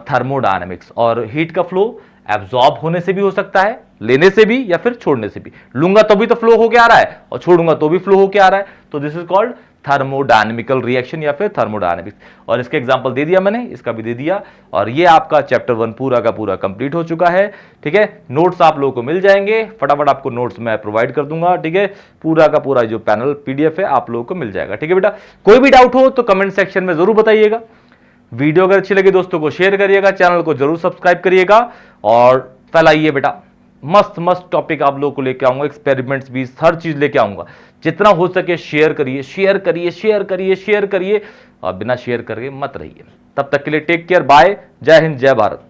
थर्मोडायनेमिक्स, और हीट का फ्लो एब्जॉर्ब होने से भी हो सकता है, लेने से भी, या फिर छोड़ने से भी। लूंगा तो भी तो फ्लो होके आ रहा है, और छोड़ूंगा तो भी फ्लो होके आ रहा है, तो this is called thermodynamical reaction या फिर थर्मोडायनेमिक्स। और इसके एग्जांपल दे दिया मैंने, इसका भी दे दिया, और ये आपका चैप्टर 1 पूरा का पूरा कंप्लीट हो चुका है, ठीक है। नोट्स आप लोगों को मिल जाएंगे, फटाफट आपको नोट्स मैं प्रोवाइड कर दूंगा, ठीक है। पूरा का पूरा जो पैनल पीडीएफ है आप लोगों को मिल जाएगा, ठीक है बेटा। कोई भी डाउट हो तो कमेंट सेक्शन में जरूर बताइएगा। वीडियो अगर अच्छी लगी दोस्तों को शेयर करिएगा, चैनल को जरूर सब्सक्राइब करिएगा और फैलाइए बेटा। मस्त मस्त टॉपिक आप लोगों को लेके आऊंगा, एक्सपेरिमेंट्स भी, हर चीज लेके आऊंगा। जितना हो सके शेयर करिए, शेयर करिए, शेयर करिए, शेयर करिए, और बिना शेयर करके मत रहिए। तब तक के लिए टेक केयर, बाय, जय हिंद, जय भारत।